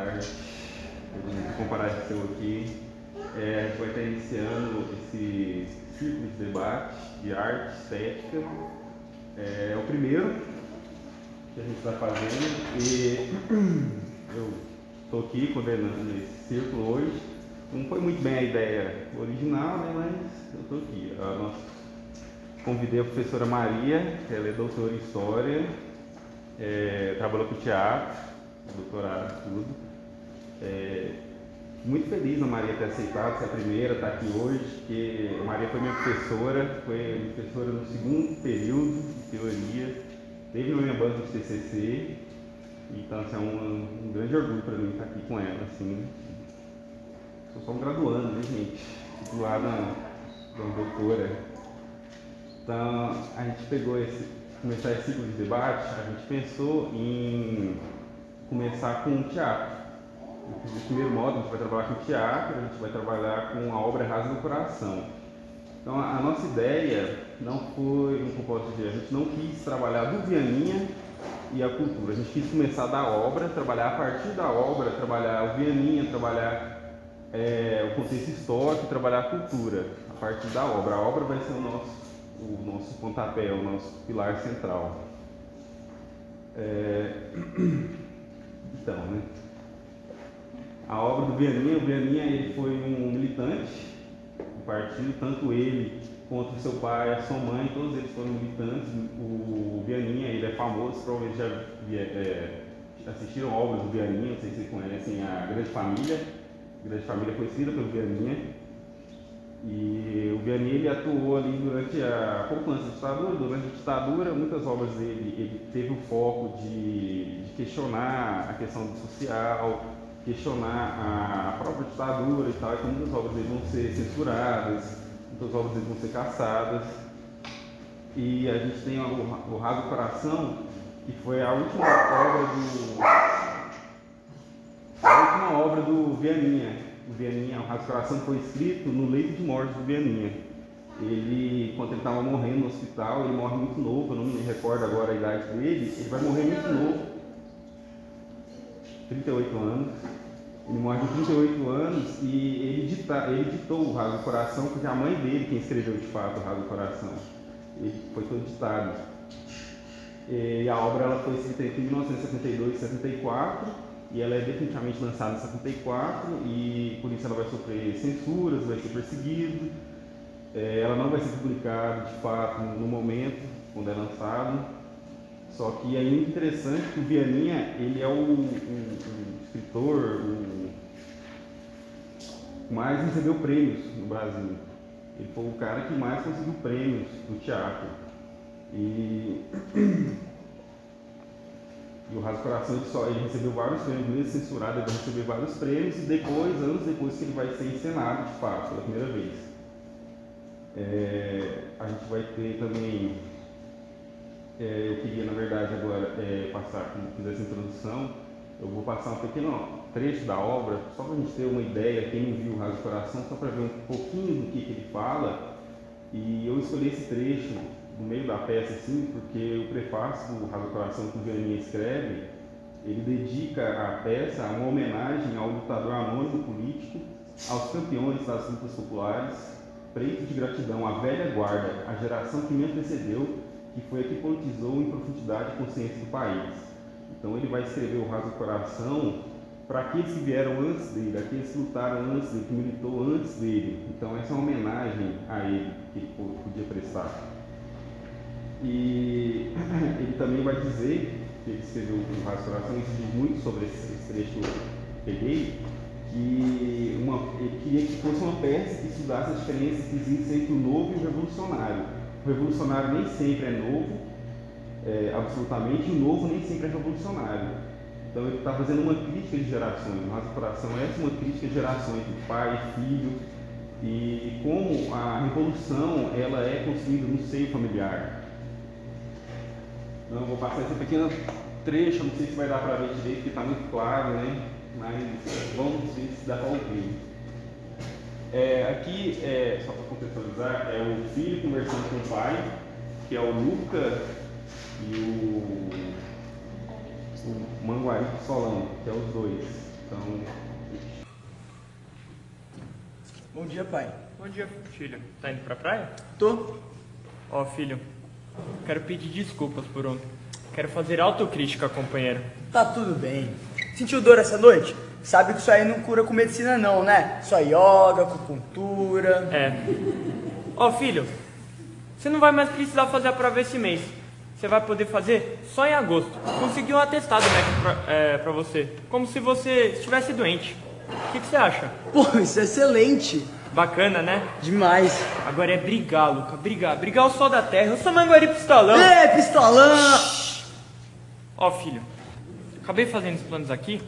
tarde. Vou comparar esse seu aqui. A gente vai estar iniciando esse ciclo de debate de arte, estética. É o primeiro que a gente está fazendo e eu estou aqui coordenando esse círculo hoje. Não foi muito bem a ideia original, né, mas eu estou aqui. Convidei a professora Maria, ela é doutora em História, trabalhou com teatro, doutorado, tudo. Muito feliz a Maria ter aceitado ser a primeira, estar aqui hoje, porque a Maria foi minha professora, no segundo período de teoria, teve na minha banca de TCC, então assim, é um grande orgulho para mim estar aqui com ela, assim. Sou só um graduando, né, gente? Titulado na doutora. Então, a gente começar esse ciclo de debate, a gente pensou em começar com teatro. No primeiro módulo, a gente vai trabalhar com teatro, a gente vai trabalhar com a obra Rasga do Coração. Então, a nossa ideia não foi um propósito de... A gente não quis trabalhar do Vianinha e a cultura. A gente quis começar da obra, trabalhar a partir da obra, trabalhar o Vianinha, trabalhar o contexto histórico, trabalhar a cultura a partir da obra. A obra vai ser o nosso pontapé, o nosso pilar central. Então, né? A obra do Vianinha, o Vianinha ele foi um militante do partido, tanto ele quanto o seu pai, a sua mãe, todos eles foram militantes. O Vianinha, ele é famoso, provavelmente já assistiram obras do Vianinha, não sei se vocês conhecem a Grande Família. A Grande Família foi conhecida pelo Vianinha. E o Vianinha ele atuou ali durante pouco antes da ditadura. Durante a ditadura, muitas obras dele, ele teve o foco de questionar a questão do social, questionar a própria ditadura e tal, então muitas obras dele vão ser censuradas, muitas obras dele vão ser caçadas. E a gente tem o Rasga do Coração, que foi a última obra do Vianinha. O Vianinha, o Rasga do Coração foi escrito no leito de morte do Vianinha. Ele, quando ele estava morrendo no hospital, ele morre muito novo, eu não me recordo agora a idade dele, ele vai morrer muito novo, 38 anos. Ele morre com 38 anos e ele ditou o Rasga do Coração, porque a mãe dele, quem escreveu de fato o Rasga do Coração, ele foi todo ditado. E a obra ela foi escrita entre 1972 e 74, e ela é definitivamente lançada em 74, e por isso ela vai sofrer censuras, vai ser perseguida. Ela não vai ser publicada de fato no momento quando é lançado. Só que é muito interessante que o Vianinha, ele é o escritor que mais recebeu prêmios no Brasil. Ele foi o cara que mais conseguiu prêmios do teatro. E o Rasga do Coração, ele recebeu vários prêmios, mesmo censurado, ele vai receber vários prêmios, e depois, anos depois, que ele vai ser encenado de fato, pela primeira vez. A gente vai ter também... eu queria, na verdade, agora passar, como fiz essa introdução, eu vou passar um pequeno trecho da obra, só para a gente ter uma ideia, quem não viu o Rasga do Coração, só para ver um pouquinho do que ele fala. E eu escolhi esse trecho no meio da peça, assim, porque o prefácio do Rasga do Coração que o Vianinha escreve, ele dedica a peça a uma homenagem ao lutador anônimo político, aos campeões das lutas populares, pretos de gratidão, à velha guarda, a geração que me antecedeu, que foi a que politizou em profundidade a consciência do país. Então ele vai escrever o Rasga do Coração para aqueles que vieram antes dele, aqueles que lutaram antes dele, que militou antes dele. Então essa é uma homenagem a ele que ele podia prestar. E ele também vai dizer, que ele escreveu o Rasga do Coração, isso diz muito sobre esse trecho que eu peguei, que ele queria que fosse uma peça que estudasse as diferenças que existem entre o novo e o revolucionário. O revolucionário nem sempre é novo, absolutamente, e o novo nem sempre é revolucionário. Então ele está fazendo uma crítica de gerações. O Rasga do Coração é uma crítica de gerações, de pai e filho, e como a revolução ela é construída no seio familiar. Então, eu vou passar esse pequeno trecho, não sei se vai dar para ver direito, porque está muito claro, né? Mas vamos ver se dá para ouvir. Aqui, só para contextualizar, é o filho conversando com o pai, que é o Luca, e o Manguari Solano, que é os dois. Então, Bom dia, pai. Bom dia, filho. Tá indo pra praia? Tô. Ó, filho, quero pedir desculpas por ontem. Quero fazer autocrítica, companheiro. Tá tudo bem. Sentiu dor essa noite? Sabe que isso aí não cura com medicina não, né? Só yoga, acupuntura... É. Ó, filho, você não vai mais precisar fazer a prova esse mês. Você vai poder fazer só em agosto. Consegui um atestado médico pra você. Como se você estivesse doente. O que você acha? Pô, isso é excelente. Bacana, né? Demais. Agora é brigar, Luca. Brigar o sol da terra. Eu sou Manguari Pistolão. É, pistolão! Ó, filho, acabei fazendo os planos aqui.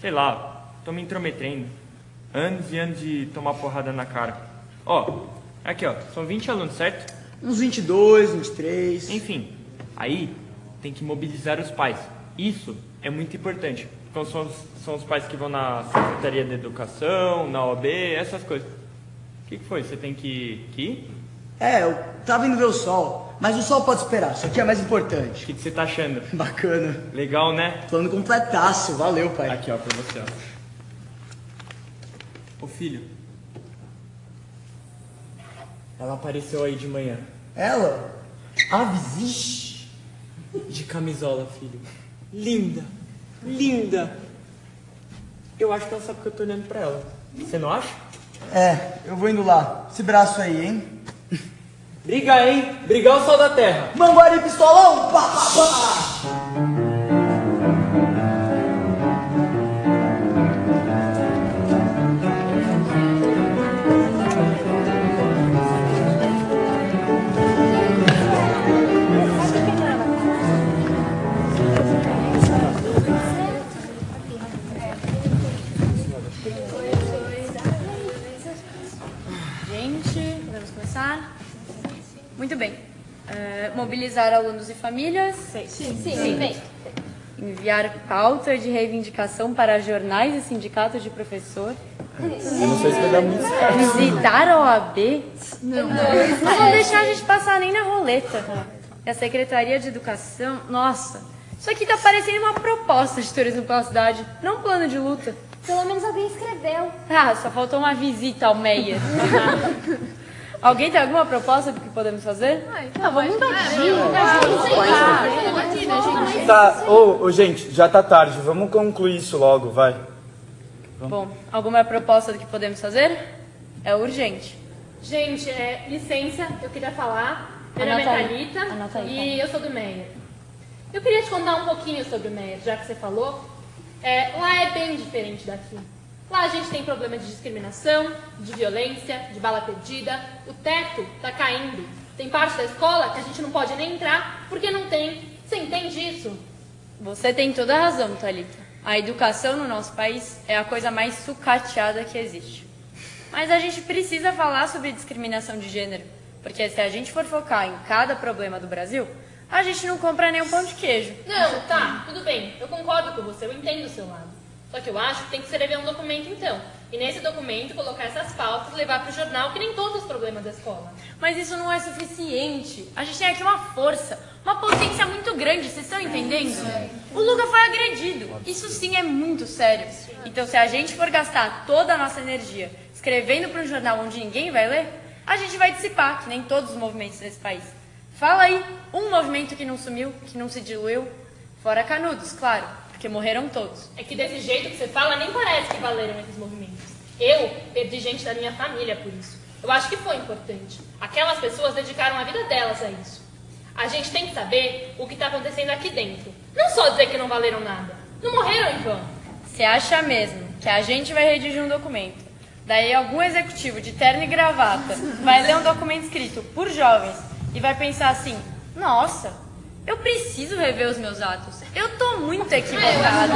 Sei lá, tô me intrometendo. Anos e anos de tomar porrada na cara. Ó, aqui ó, são 20 alunos, certo? Uns 22, 23... Enfim, aí tem que mobilizar os pais. Isso é muito importante. Então são os pais que vão na Secretaria da Educação, na OAB, essas coisas. O que foi? Você tem que ir? É, eu tava indo ver o sol, mas o sol pode esperar, isso aqui é mais O importante. que você tá achando? Bacana. Legal, né? Plano completaço, valeu, pai. Aqui ó, pra você ó. Ô filho, ela apareceu aí de manhã. Ela? A vizinha? De camisola, filho. Linda. Linda. Eu acho que ela sabe que eu tô olhando pra ela. Você não acha? É, eu vou indo lá. Esse braço aí, hein? Briga, hein? Brigar o sol da terra. Manguari pistolão! Pá, pá, pá! Gente, podemos começar? Muito bem. Mobilizar alunos e famílias? Sim. Enviar pauta de reivindicação para jornais e sindicatos de professor? Eu não sei se vai dar muito certo. Visitar a OAB? Não vão deixar a gente passar nem na roleta. E a Secretaria de Educação? Nossa, isso aqui tá parecendo uma proposta de turismo pela cidade, não um plano de luta. Pelo menos alguém escreveu. Ah, só faltou uma visita ao Meyer. Alguém tem alguma proposta do que podemos fazer? Vamos invadir. Tá, ô, gente, já tá tarde, vamos concluir isso logo, vai. Bom, alguma proposta do que podemos fazer? É urgente. Gente, licença, eu queria falar. Meu nome é Anota aí. Thalita Anota aí, e eu sou do Meyer. Eu queria te contar um pouquinho sobre o Meyer, já que você falou. Lá é bem diferente daqui. Lá a gente tem problema de discriminação, de violência, de bala perdida. O teto tá caindo. Tem parte da escola que a gente não pode nem entrar porque não tem. Você entende isso? Você tem toda a razão, Thalita. A educação no nosso país é a coisa mais sucateada que existe. Mas a gente precisa falar sobre discriminação de gênero, porque se a gente for focar em cada problema do Brasil, a gente não compra nem um pão de queijo. Não, tá, tudo bem. Eu concordo com você, eu entendo o seu lado. Só que eu acho que tem que escrever um documento então. E nesse documento colocar essas pautas e levar para o jornal, que nem todos os problemas da escola. Mas isso não é suficiente. A gente tem aqui uma força, uma potência muito grande, vocês estão entendendo? O Luca foi agredido. Isso sim é muito sério. Então se a gente for gastar toda a nossa energia escrevendo para um jornal onde ninguém vai ler, a gente vai dissipar, que nem todos os movimentos desse país. Fala aí, um movimento que não sumiu, que não se diluiu, fora Canudos, claro, porque morreram todos. É que desse jeito que você fala, nem parece que valeram esses movimentos. Eu perdi gente da minha família por isso. Eu acho que foi importante. Aquelas pessoas dedicaram a vida delas a isso. A gente tem que saber o que está acontecendo aqui dentro. Não só dizer que não valeram nada. Não morreram em vão. Você acha mesmo que a gente vai redigir um documento, daí algum executivo de terno e gravata vai ler um documento escrito por jovens e vai pensar assim, nossa, eu preciso rever os meus atos. Eu tô muito equivocada.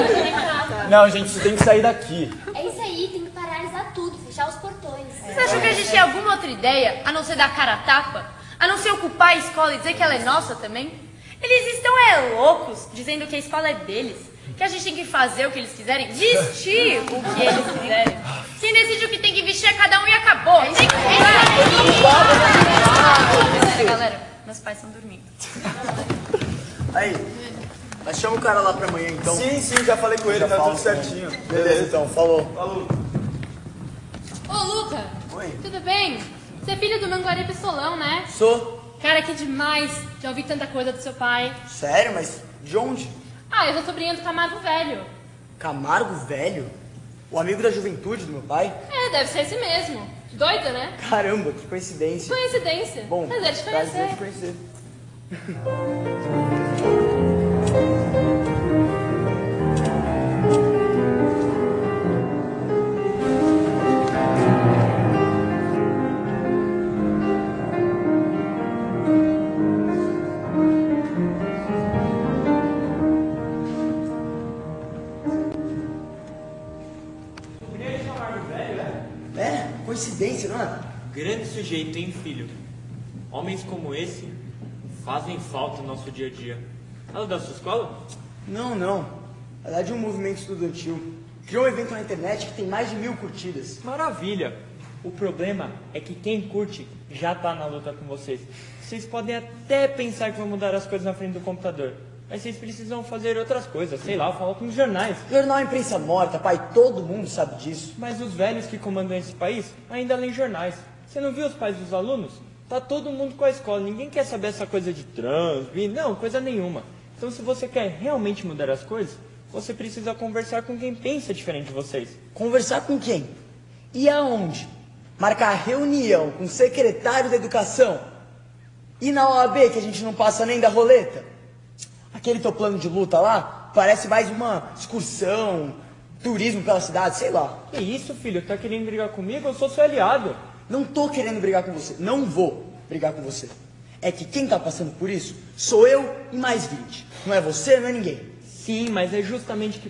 Não, gente, você tem que sair daqui. É isso aí, tem que paralisar tudo, fechar os portões. Vocês acham que a gente tem alguma outra ideia, a não ser dar cara a tapa? A não ser ocupar a escola e dizer que ela é nossa também? Eles estão loucos, dizendo que a escola é deles. Que a gente tem que fazer o que eles quiserem, vestir o que eles quiserem. Quem decide o que tem que vestir é cada um e acabou. Tem que galera, meus pais estão dormindo. Aí, Mas chama o cara lá pra amanhã, então. Sim, já falei com ele, Já tá falo tudo com ele. certinho. Beleza, então, falou. Falou. Ô, Luca. Oi. Tudo bem? Você é filho do Manguari Pistolão, né? Sou? Cara, que demais. Já ouvi tanta coisa do seu pai. Sério, mas de onde? Ah, eu sou sobrinha do Camargo Velho. Camargo Velho? O amigo da juventude do meu pai? É, deve ser esse mesmo. Doido, né? Caramba, que coincidência. Coincidência. Bom, Prazer te prazer te conhecer. conhecer. É, coincidência, não é? Grande sujeito, hein, filho? Homens como esse fazem falta no nosso dia a dia. Ela da sua escola? Não. Na verdade, é um movimento estudantil. Criou um evento na internet que tem mais de 1000 curtidas. Maravilha! O problema é que quem curte já tá na luta com vocês. Vocês podem até pensar que vão mudar as coisas na frente do computador, mas vocês precisam fazer outras coisas, sei lá, falar com os jornais. Jornal é imprensa morta, pai, todo mundo sabe disso. Mas os velhos que comandam esse país ainda leem jornais. Você não viu os pais dos alunos? Tá todo mundo com a escola, ninguém quer saber essa coisa de trânsito, não, coisa nenhuma. Então se você quer realmente mudar as coisas, você precisa conversar com quem pensa diferente de vocês. Conversar com quem? E aonde? Marcar reunião com o secretário da educação? E na OAB que a gente não passa nem da roleta? Aquele teu plano de luta lá parece mais uma excursão, turismo pela cidade, sei lá. Que isso, filho? Tá querendo brigar comigo? Eu sou seu aliado. Não tô querendo brigar com você, não vou brigar com você. É que quem tá passando por isso sou eu e mais 20. Não é você, não é ninguém. Sim, mas é justamente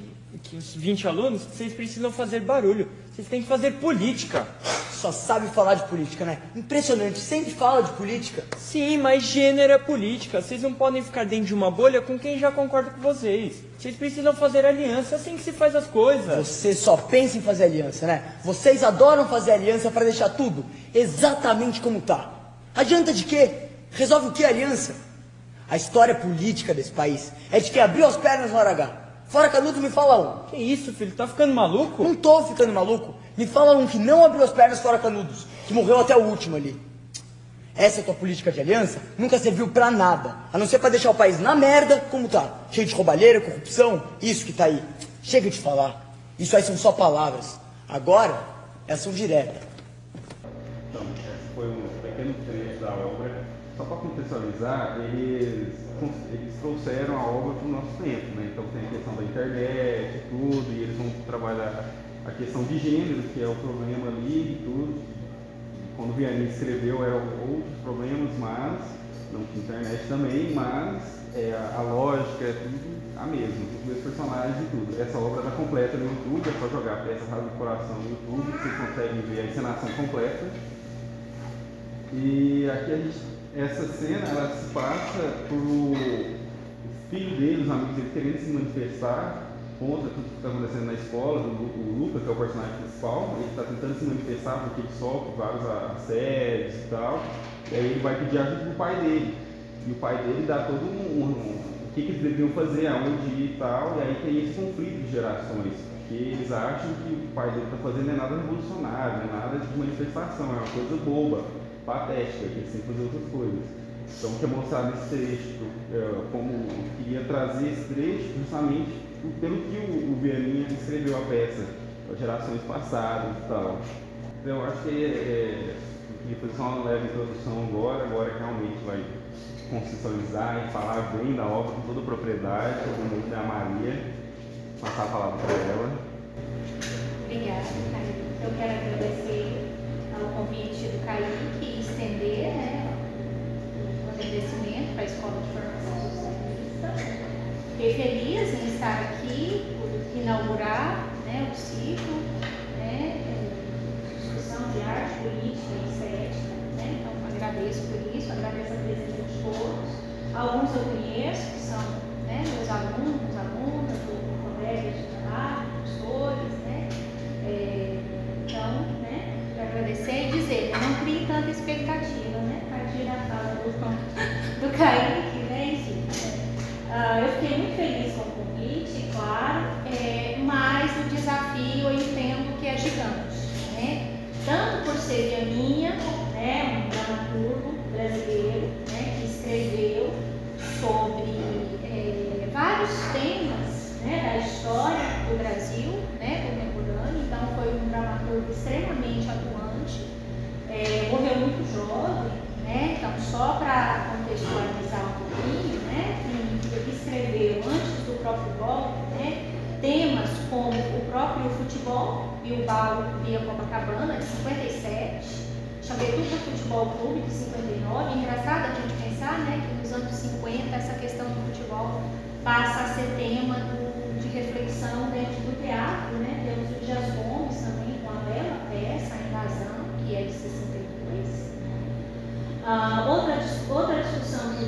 que os 20 alunos, vocês precisam fazer barulho. Vocês têm que fazer política. Só sabe falar de política, né? Impressionante, sempre fala de política. Sim, mas gênero é política. Vocês não podem ficar dentro de uma bolha com quem já concorda com vocês. Vocês precisam fazer aliança, assim que se faz as coisas. Você só pensa em fazer aliança, né? Vocês adoram fazer aliança para deixar tudo exatamente como tá. Adianta de quê? Resolve o que aliança? A história política desse país é de quem abriu as pernas no hora H. Fora Canudo, me fala um. Que isso, filho? Tá ficando maluco? Não tô ficando maluco. Me fala um que não abriu as pernas fora Canudos, que morreu até o último ali. Essa tua política de aliança nunca serviu pra nada, a não ser pra deixar o país na merda como tá. Cheio de roubalheira, corrupção, isso que tá aí. Chega de falar. Isso aí são só palavras. Agora, elas são diretas. Então, esse foi um pequeno trecho da obra. Só para contextualizar, eles trouxeram a obra para o nosso tempo, né? Então tem a questão da internet e tudo, e eles vão trabalhar a questão de gênero, que é o problema ali e tudo. Quando o Vianney escreveu eram outros problemas, mas não tinha internet também, mas a lógica é tudo a mesma, os meus personagens e tudo. Essa obra está completa no YouTube, é só jogar Peça Rasa do Coração no YouTube, vocês conseguem ver a encenação completa. E aqui essa cena ela se passa por o filho dele, os amigos dele querendo se manifestar contra tudo que está acontecendo na escola, o Lucas, que é o personagem principal, ele está tentando se manifestar porque ele sofre vários assédios e tal, e aí ele vai pedir ajuda do pai dele, e o pai dele dá todo o que eles deveriam fazer, aonde ir e tal, e aí tem esse conflito de gerações, porque eles acham que o pai dele está fazendo não é nada revolucionário, não é nada de manifestação, é uma coisa boba, patética, que eles têm que fazer outras coisas. Então, quer mostrar nesse trecho, como eu queria trazer esse trecho justamente pelo que o Vianney escreveu a peça, as gerações passadas e tal. Então, eu acho que eu queria fazer só uma leve introdução agora que realmente vai conceitualizar e falar bem da obra com toda a propriedade, todo mundo da Maria, passar a palavra para ela. Obrigada, Caí. Eu quero agradecer ao convite do Caí e estender o agradecimento para a Escola de Formação Socialista. Fiquei feliz em estar aqui, por inaugurar o ciclo, discussão de arte, política e estética. Então, agradeço por isso, agradeço a presença de todos. Alguns eu conheço, que são meus alunos, alunas, colegas de trabalho, professores. Então, quero agradecer e dizer, não crie tanta expectativa, a partir da fala do Kaique, enfim. eu fiquei muito feliz com o convite, claro, mas o desafio eu entendo que é gigante, né? Tanto por ser Vianinha, né, um dramaturgo brasileiro, né, que escreveu sobre vários temas, né, da história do Brasil, né, contemporâneo. Então foi um dramaturgo extremamente atuante, morreu muito jovem, né? Então só para contextualizar um pouquinho, né, ele escreveu antes do próprio golpe, né, temas como o próprio futebol, Bilbao via Copacabana, de 57, Chapetuba Futebol Clube, de 59. Engraçado a gente pensar, né, que nos anos 50 essa questão do futebol passa a ser tema de reflexão dentro do teatro, né? Temos o Dias Gomes também com a bela peça, A Invasão, que é de 62. Outra discussão que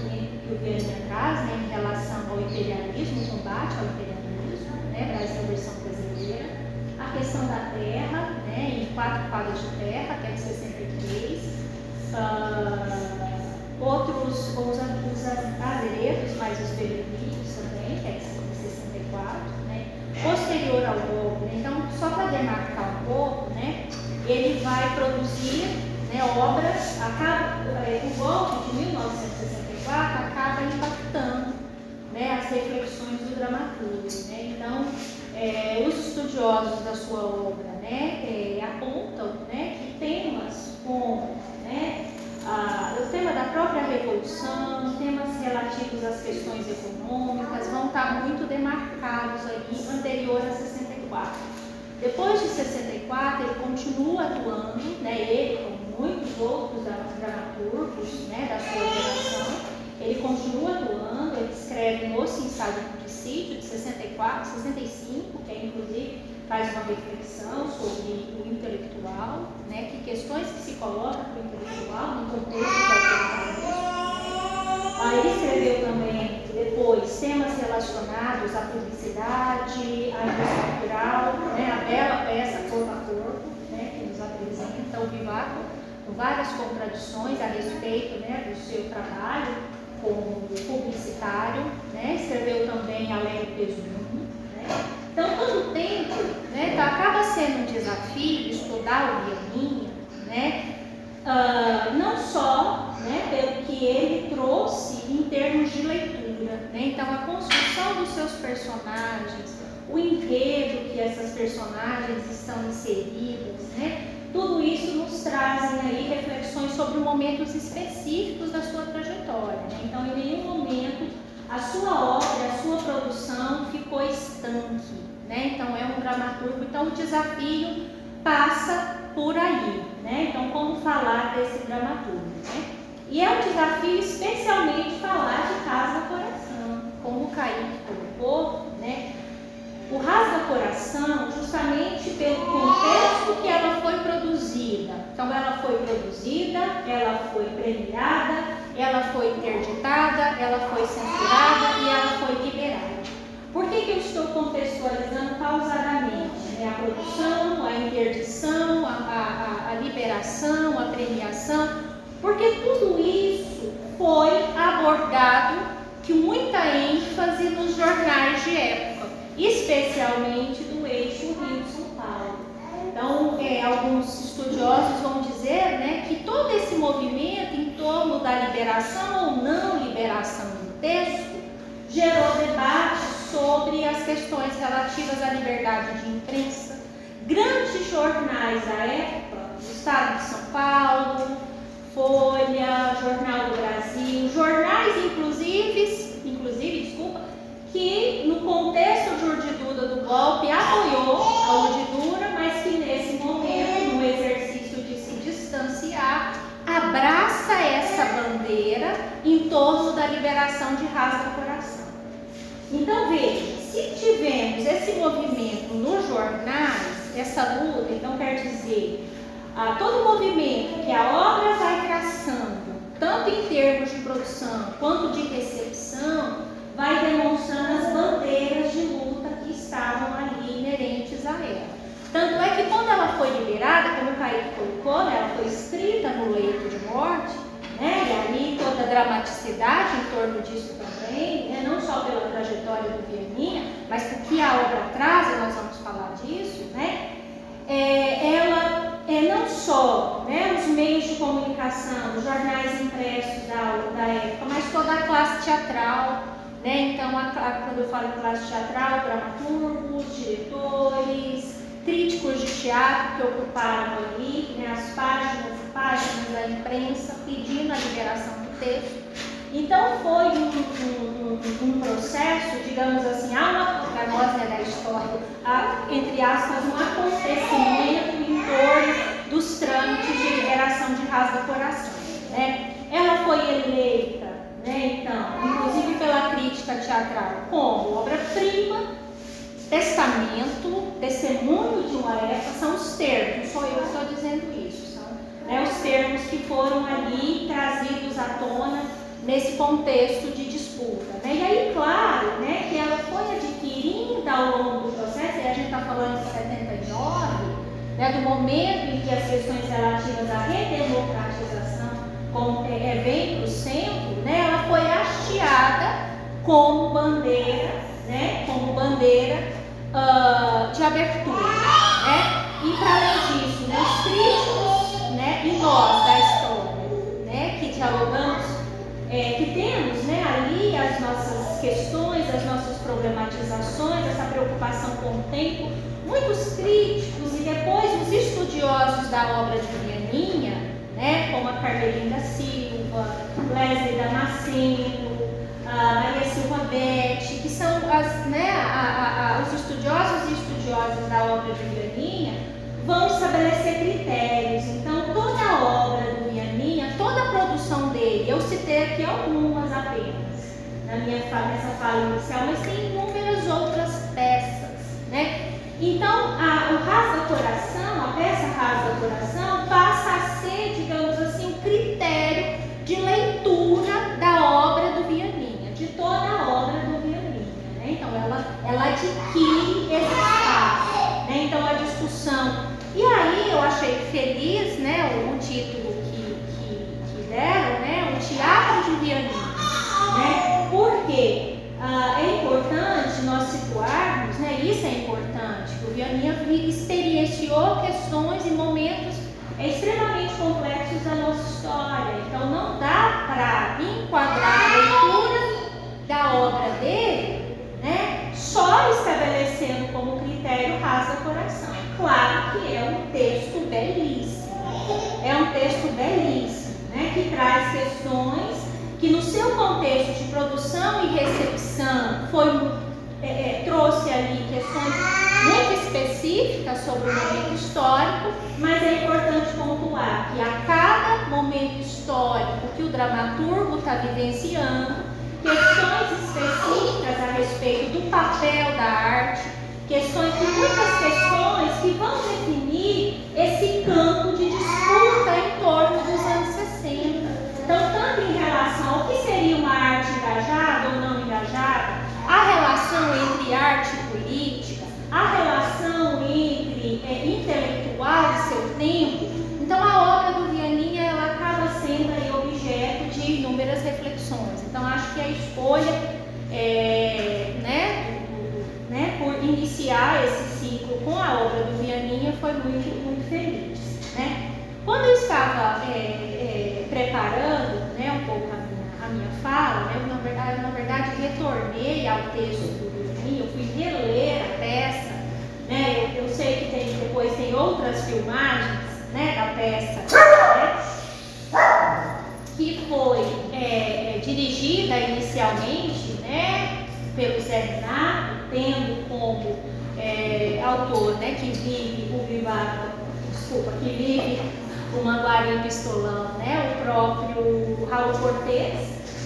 o Vianinha traz, né, em relação ao imperialismo, o combate ao imperialismo, né, Brasil versão brasileira, a questão da terra, né, em 4 quadros de terra, que é de 63, os azeredos, mais os benefícios também, que é de 64, né, posterior ao golpe, né. Então, só para demarcar um pouco, né, ele vai produzir, né, obras, o golpe de 1964 acaba impactando, né, as reflexões do dramaturgo, né. Então, os estudiosos da sua obra, né, apontam, né, que temas como, né, o tema da própria Revolução, temas relativos às questões econômicas vão estar muito demarcados ali, anterior a 64. Depois de 64, ele continua atuando, né, ele, como muitos outros dramaturgos, né, da sua geração, ele continua atuando, ele escreve Moço Ensaio de Sítio, de 64, 65, que inclusive faz uma reflexão sobre o intelectual, né, que questões que se colocam para o intelectual no contexto do autoritarismo. Ele escreveu também, depois, temas relacionados à publicidade, à indústria cultural, né, a bela peça Corpo a Corpo, né, que nos apresenta o Vivaco, com várias contradições a respeito, né, do seu trabalho como publicitário, né, escreveu também Alegre Pesumo, né. Então, todo tempo, né, acaba sendo um desafio estudar o Vianinha, né, não só, né, pelo que ele trouxe em termos de leitura, né. Então, a construção dos seus personagens, o enredo que essas personagens estão inseridas, né, tudo isso nos trazem aí reflexões sobre momentos específicos da sua trajetória, né. Então, em nenhum momento a sua obra, a sua produção ficou estanque, né? Então é um dramaturgo, então o desafio passa por aí, né? Então como falar desse dramaturgo, né? E é um desafio especialmente falar de Rasga Coração, como o Kaique colocou, né? O Rasga Coração, justamente pelo contexto que ela foi produzida. Então ela foi produzida, ela foi premiada, ela foi interditada, ela foi censurada e ela foi liberada. Por que eu estou contextualizando pausadamente, né? A produção, a interdição, a liberação, a premiação, porque tudo isso foi abordado com muita ênfase nos jornais de época, especialmente do eixo Rio-São Paulo. Então, alguns estudiosos vão dizer, né, que todo esse movimento em torno da liberação ou não liberação do texto gerou debate sobre as questões relativas à liberdade de imprensa. Grandes jornais da época, o Estado de São Paulo, Folha, Jornal do Brasil, jornais inclusive, que no contexto de urdidura do golpe apoiou a urdidura, mas que nesse momento, no exercício de se distanciar, abraça essa bandeira em torno da liberação de Rasga Coração. Então veja, se tivemos esse movimento nos jornais, essa luta, então quer dizer, todo movimento que a obra vai traçando, tanto em termos de produção quanto de recepção, vai demonstrando as bandeiras de luta que estavam ali inerentes a ela. Tanto é que quando ela foi liberada, como o Kaique colocou, né, ela foi escrita no leito de morte, né, e ali toda a dramaticidade em torno disso também, né, não só pela mas o que a obra traz, e nós vamos falar disso, né? Ela não só, né, os meios de comunicação, os jornais impressos da época, mas toda a classe teatral, né? Então, quando eu falo em classe teatral, dramaturgos, diretores, críticos de teatro que ocuparam ali, né, as páginas e páginas da imprensa pedindo a liberação do texto. Então foi um processo, digamos assim, para nós, né, da história, entre aspas, um acontecimento em torno dos trâmites de liberação de Rasga-Coração, né? Ela foi eleita, né, então, inclusive pela crítica teatral, como obra-prima, testamento, testemunho de uma época, são os termos, não sou eu que estou dizendo isso, são, né, os termos que foram ali trazidos à tona nesse contexto de disputa, né? E aí, claro, né, que ela foi adquirindo ao longo do processo, e a gente está falando de 79, né, do momento em que as questões relativas à redemocratização vem para o centro, né, ela foi hasteada como bandeira, né, de abertura, né? E para além disso, né, os críticos, né, e nós da história, né, que dialogamos, que temos, né, ali as nossas questões, as nossas problematizações, essa preocupação com o tempo, muitos críticos e depois os estudiosos da obra de Vianinha, né, como a Carmelina Silva, Leslie Damasceno, Maria Silva Betti, que são os estudiosos e estudiosas da obra de Vianinha, vão estabelecer critérios. Então, toda a obra do Vianinha, toda a produção dele, eu citei aqui algumas apenas, nessa fala inicial, mas tem inúmeras outras peças, né? Então, o Rasga-Coração, a peça Rasga-Coração, passa a ser, digamos assim, um critério de leitura da obra do Vianinha, de toda a obra do Vianinha, né? Então, ela adquire esse espaço, né? Então, a discussão. E aí, eu achei feliz, né, o título que deram, né, o Teatro de Vianinha, né? Porque é importante nós situarmos, né, isso é importante, que o Vianinha experienciou questões e momentos extremamente complexos da nossa história. Então, não dá para enquadrar a leitura da obra dele, né, só estabelecendo como critério Rasga-Coração. Claro que é um texto belíssimo, né, que traz questões que no seu contexto de produção e recepção trouxe ali questões muito específicas sobre o momento histórico, mas é importante pontuar que a cada momento histórico que o dramaturgo está vivenciando, questões específicas a respeito do papel da arte, muitas questões que vão definir esse campo de disputa em torno dos anos 60. Então, tanto em relação ao que seria uma arte engajada ou não engajada, a relação entre arte e política, a relação entre intelectual e seu tempo. Então, a obra do Vianinha, ela acaba sendo aí objeto de inúmeras reflexões. Então, acho que a escolha por iniciar esse ciclo com a obra do Vianinha foi muito, muito feliz, né? Quando eu estava preparando, né, um pouco a minha fala, né, eu, na verdade, retornei ao texto do Vianinha, eu fui reler a peça, né? Eu sei que depois tem outras filmagens, né, da peça, né, que foi dirigida inicialmente, né, pelo Zé Renato, tendo como autor, né, que vive o Manguari Pistolão, né, o próprio Raul Cortez,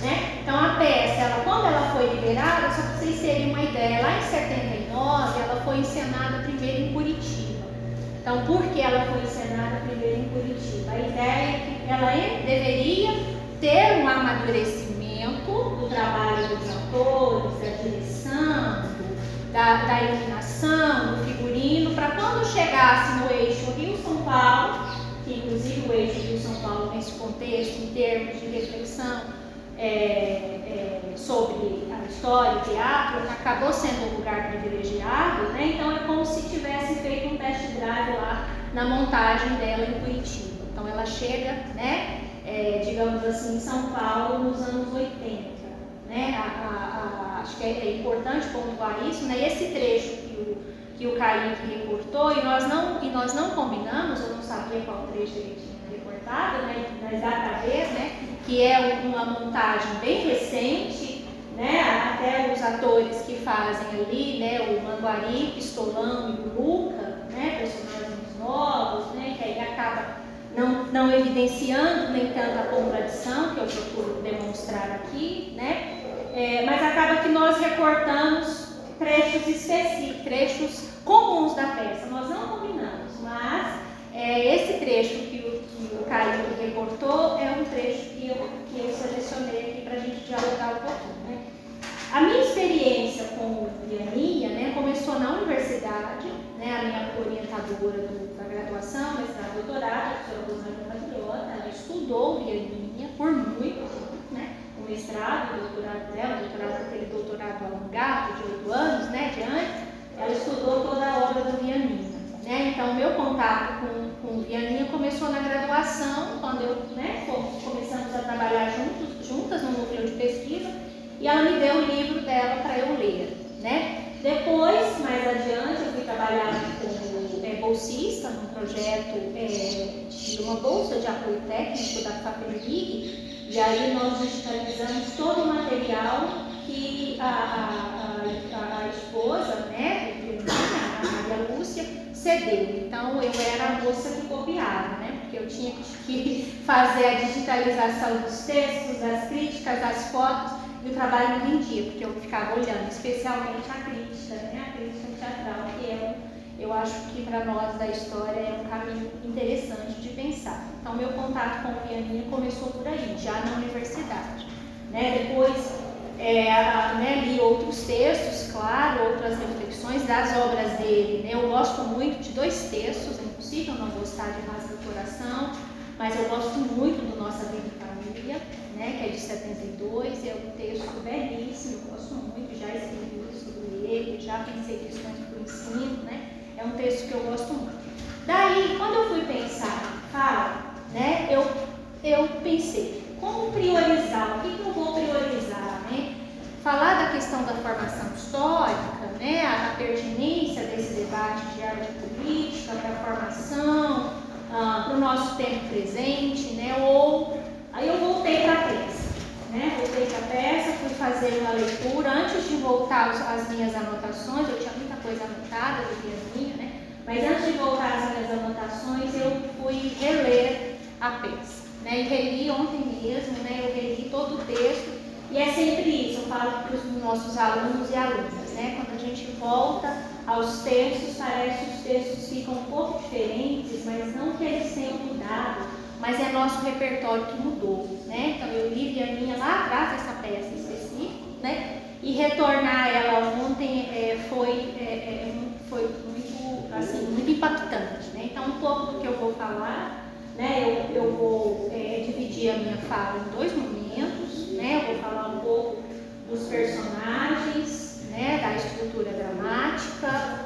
né? Então a peça, quando ela foi liberada, só para vocês terem uma ideia, lá em 79 ela foi encenada primeiro em Curitiba. Então, por que ela foi encenada primeiro em Curitiba? A ideia é que ela deveria ter um amadurecimento do trabalho dos atores, da direção, da iluminação, do figurino, para quando chegasse no eixo Rio-São Paulo, que inclusive o eixo Rio-São Paulo nesse contexto, em termos de reflexão sobre história, o teatro, acabou sendo um lugar privilegiado, né? Então é como se tivesse feito um test drive lá na montagem dela em Curitiba. Então ela chega, né, digamos assim, em São Paulo nos anos 80. Né? Acho que é importante pontuar isso, né? E esse trecho que o Kaique recortou, e nós não combinamos, eu não sabia qual trecho ele tinha recortado, né? Mas dá para ver, né? Que é uma montagem bem recente, né? Até os atores que fazem ali, né? O Manguari, Pistolão e o Luca, né? Personagens novos, né? Que aí acaba não evidenciando nem tanto a contradição que eu procuro demonstrar aqui, né? Mas acaba que nós recortamos trechos específicos, trechos comuns da peça. Nós não combinamos, mas esse trecho que o Kaique recortou é um trecho que eu selecionei aqui para a gente dialogar um pouquinho, né? A minha experiência com Vianinha, né, começou na universidade, né? A minha orientadora da graduação, mestrado, doutorado, a professora Rosângela Patriota, ela estudou Vianinha por muito tempo, né? O mestrado, o doutorado dela, aquele doutorado alongado de 8 anos, né, de antes, ela estudou toda a obra do Vianinha, né? Então, o meu contato com o Vianinha começou na graduação, quando começamos a trabalhar juntas no núcleo de pesquisa, e ela me deu o livro dela para eu ler, né? Depois, mais adiante, eu fui trabalhar como bolsista num projeto de uma bolsa de apoio técnico da FAPEMIG, e aí nós digitalizamos todo o material que a esposa, né, a Maria Lúcia, cedeu. Então eu era a moça que copiava, né, porque eu tinha que fazer a digitalização dos textos, das críticas, das fotos, e o trabalho não rendia, porque eu ficava olhando, especialmente a crítica, né, a crítica teatral, que eu acho que para nós da história é um caminho interessante de pensar. Então, meu contato com o Vianinha começou por aí, já na universidade. Né? Depois, li outros textos, claro, outras reflexões das obras dele. Né? Eu gosto muito de 2 textos, é impossível não gostar de Rasga do Coração, mas eu gosto muito do Nossa Vida e Família, né? Que é de 72, é um texto belíssimo, eu gosto muito, já escrevi sobre ele, já pensei questões para o ensino, né? É um texto que eu gosto muito. Daí, quando eu fui pensar em fala, né, eu pensei, como priorizar? O que eu vou priorizar? Né? Falar da questão da formação histórica, né, a pertinência desse debate de arte política para a formação, para o nosso tempo presente, né, aí eu voltei para a peça. Né? Voltei para a peça, fui fazer uma leitura. Antes de voltar às minhas anotações, eu tinha muita coisa anotada do Vianinha, né? Mas antes de voltar às minhas anotações, eu fui reler a peça. Né? E reli ontem mesmo, né? Eu reli todo o texto. E é sempre isso, eu falo para os nossos alunos e alunas, né? Quando a gente volta aos textos, parece que os textos ficam um pouco diferentes, mas não que eles tenham mudado, mas é nosso repertório que mudou, né? Então eu li Vianinha lá atrás dessa peça específica, né? E retornar ela ontem foi muito, assim, muito impactante, né? Então um pouco do que eu vou falar, né? Eu vou dividir a minha fala em 2 momentos, né? Eu vou falar um pouco dos personagens, né? Da estrutura dramática.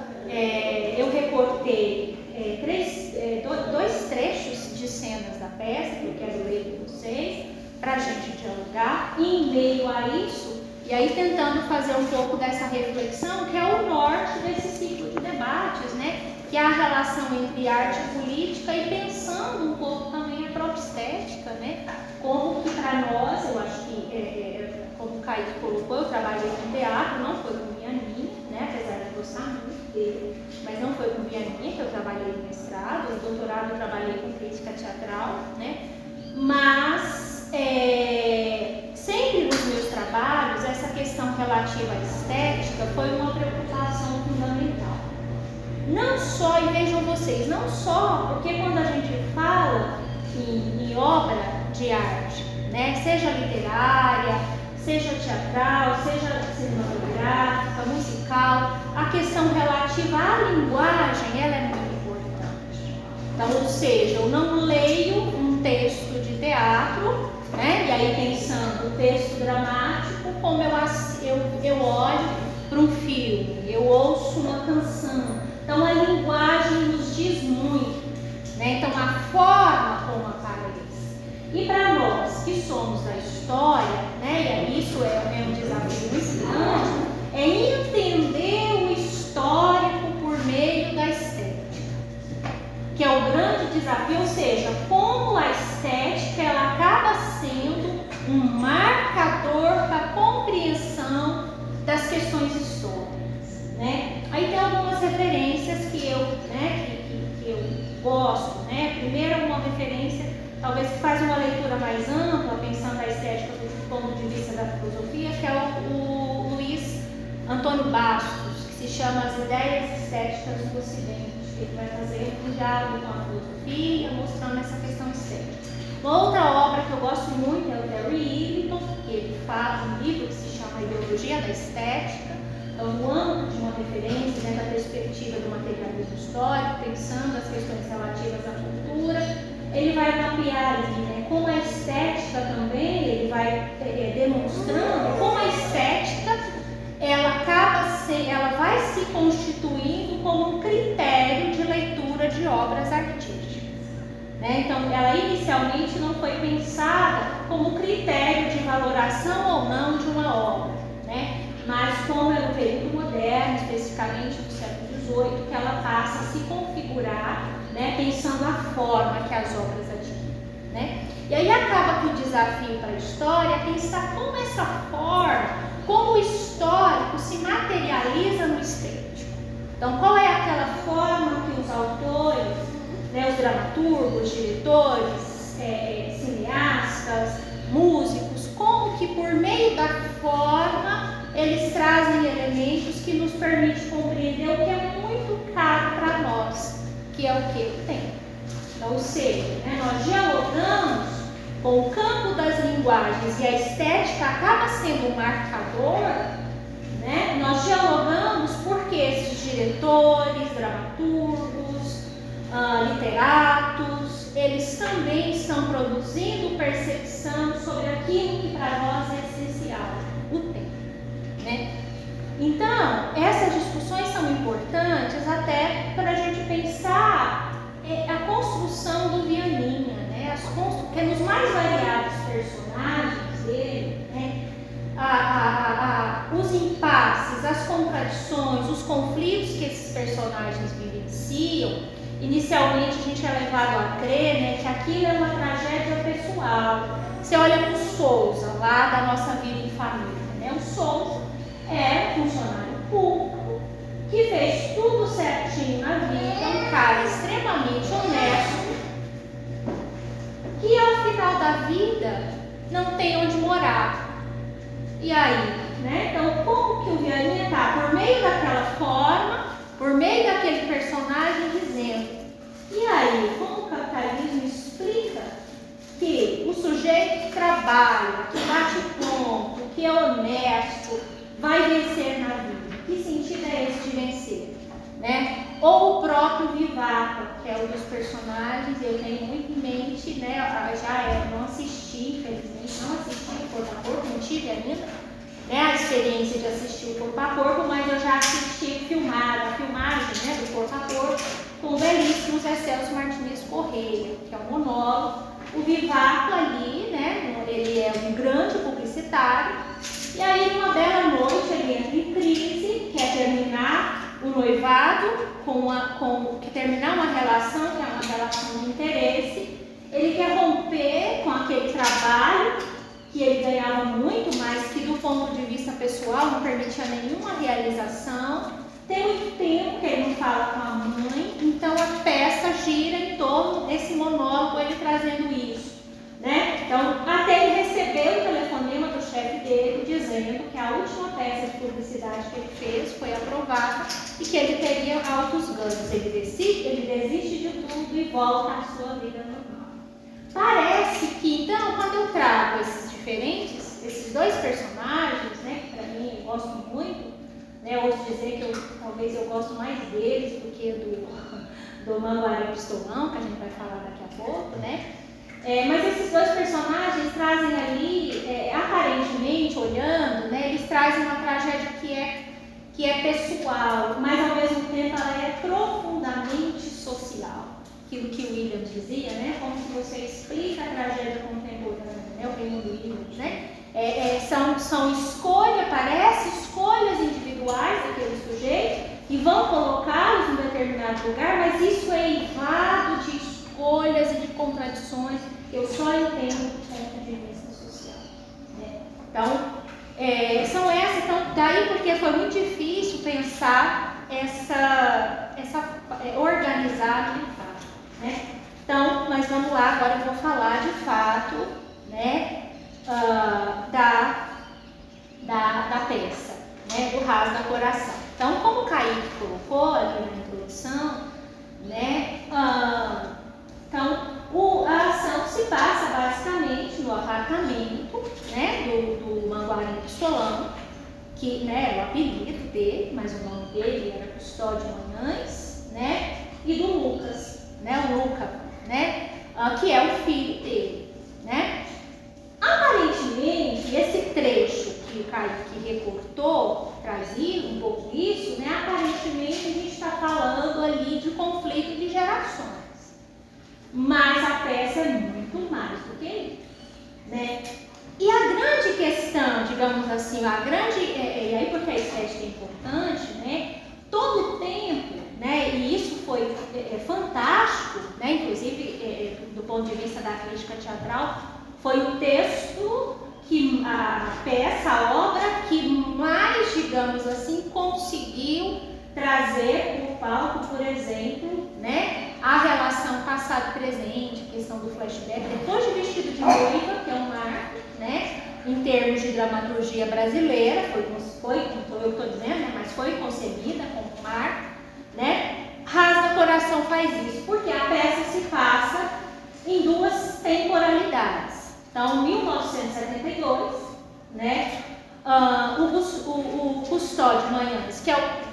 Eu recortei 2 trechos de cenas da peça que eu quero ler com vocês, para a gente dialogar, e em meio a isso, e aí tentando fazer um pouco dessa reflexão, que é o norte desse ciclo de debates, né? Que é a relação entre arte e política, e pensando um pouco também a própria estética, né? Como que para nós, eu acho que, como o Kaique colocou, eu trabalhei com teatro, não foi com Vianinha, né? Apesar de gostar muito dele, mas não foi com Vianinha que eu trabalhei no mestrado, no doutorado eu trabalhei com crítica teatral, né? Mas sempre nos meus trabalhos, essa questão relativa à estética foi uma preocupação fundamental. Não só, e vejam vocês, não só porque quando a gente fala em obra de arte, né, seja literária, seja teatral, seja cinematográfica, musical, a questão relativa à linguagem, ela é muito importante. Então, ou seja, eu não leio um texto de teatro né? E aí pensando o texto dramático, como eu olho para um filme, eu ouço uma canção. Então a linguagem nos diz muito, né? Então a forma como aparece. E para nós que somos da história, né? E isso é um desafio muito grande, é entender o histórico por meio da estética, que é o grande desafio, ou seja, como a estética ela acaba sendo um marcador para a compreensão das questões históricas, né? Aí tem algumas referências que eu, né, que eu gosto, né? Primeiro, uma referência, talvez que faz uma leitura mais ampla, pensando a estética do ponto de vista da filosofia, que é o Luiz Antônio Bastos, que se chama As Ideias Estéticas do Ocidente. Ele vai fazer um diálogo com a filosofia, mostrando essa questão estética. Uma outra obra que eu gosto muito é o Terry Eagleton, que ele faz um livro que se chama Ideologia da Estética, no âmbito de uma referência, né, da perspectiva do materialismo histórico, pensando as questões relativas à cultura. Ele vai mapear ali, né, como a estética também, ele vai demonstrando como a estética ela vai se constituindo como um critério de leitura de obras artísticas, né? Então, ela inicialmente não foi pensada como critério de valoração ou não de uma obra, né? Mas como é no período moderno, especificamente no século XVIII, que ela passa a se configurar, né, pensando a forma que as obras adquirem, né? E aí acaba que o desafio para a história é pensar como essa forma, como o histórico se materializa no estético. Então, qual é aquela forma que os autores, né, os dramaturgos, diretores, cineastas, músicos, como que por meio da forma eles trazem elementos que nos permitem compreender o que é muito caro para nós, que é o que? O tempo. Então, ou seja, né, nós dialogamos com o campo das linguagens e a estética acaba sendo um marcador, né? Nós dialogamos porque esses diretores, dramaturgos, literatos, eles também estão produzindo percepção sobre aquilo que para nós é essencial, o tempo, né? Então, essas discussões são importantes até para a gente pensar a construção do Vianinha, né? Porque nos mais variados personagens dele, né? Os impasses, as contradições, os conflitos que esses personagens vivenciam, inicialmente a gente é levado a crer, né, que aquilo é uma tragédia pessoal. Você olha para o Souza, lá da nossa vida em família, né? O Souza é um funcionário público que fez tudo certinho na vida, um cara extremamente honesto, que ao final da vida não tem onde morar. E aí, né? Então, como que o Vianinha está? Por meio daquela forma, por meio daquele personagem dizendo, e aí, como o capitalismo explica que o sujeito que trabalha, que bate ponto, que é honesto, vai vencer na vida? Que sentido é esse de vencer? Né? Ou o próprio Vivaco, que é um dos personagens, eu tenho muito em mente, né? Não assisti, infelizmente, não assisti o Corpo a Corpo, não tive ainda, né, a experiência de assistir o Corpo a Corpo, mas eu já assisti a filmagem, né, do Corpo a Corpo, com o belíssimo Zé Celso Martins Correia, que é um monólogo. O Vivaco ali, né, ele é um grande publicitário, e aí numa bela noite ele entra em crise, quer terminar o noivado, terminar uma relação, que é uma relação de interesse. Ele quer romper com aquele trabalho que ele ganhava muito, mas que do ponto de vista pessoal não permitia nenhuma realização. Tem muito tempo que ele não fala com a mãe, então a peça gira em torno desse monólogo, ele trazendo isso, né? Então, até ele receber o telefonema do chefe dele dizendo que a última peça de publicidade que ele fez foi aprovada e que ele teria altos ganhos. Ele desiste de tudo e volta à sua vida normal. Parece que, então, quando eu trago esses dois personagens, né, que para mim eu gosto muito, né, ouço dizer que talvez eu gosto mais deles do que do Manguaré Pistolão, que a gente vai falar daqui a pouco, né? Mas esses dois personagens trazem ali, aparentemente, olhando, né, eles trazem uma tragédia que é pessoal, mas ao mesmo tempo ela é profundamente social. Aquilo que o Williams dizia, né, como se você explica a tragédia contemporânea, né, o Raymond Williams, né, são parece escolhas individuais daquele sujeito e vão colocá-los em determinado lugar, mas isso é eivado de escolhas e de contradições. Eu só entendo do ponto de vista social. Né? Então, daí porque foi muito difícil pensar organizar de fato. Né? Então, mas vamos lá, agora eu vou falar de fato, né, da peça, né, do Rasga Coração. Então, como o Kaique colocou ali na introdução, né, então a ação se passa basicamente no apartamento, né, do Manguari Pistolão, que, né, é o apelido dele, mas o nome dele era Custódio Manhães, né, e do Lucas, né, o Luca, né, que é o filho dele, né. Aparentemente, esse trecho que o Kaique recortou, trazia um pouco isso, né, aparentemente a gente está falando ali de conflito de gerações, mas a peça é muito mais do que isso, né. E a grande questão, digamos assim, e aí porque a estética é importante, né, todo o tempo, né, e isso foi fantástico, né, inclusive do ponto de vista da crítica teatral, foi o texto, a peça, a obra que mais, digamos assim, conseguiu trazer para o palco, por exemplo, né, a relação passado-presente, a questão do flashback, depois de Vestido de Noiva, que é um marco, né, em termos de dramaturgia brasileira, não sou eu que estou dizendo, né, mas foi concebida como marco, né. Rasga Coração faz isso, porque a peça se passa em duas temporalidades. Então, 1972, né, o Custódio Manhães,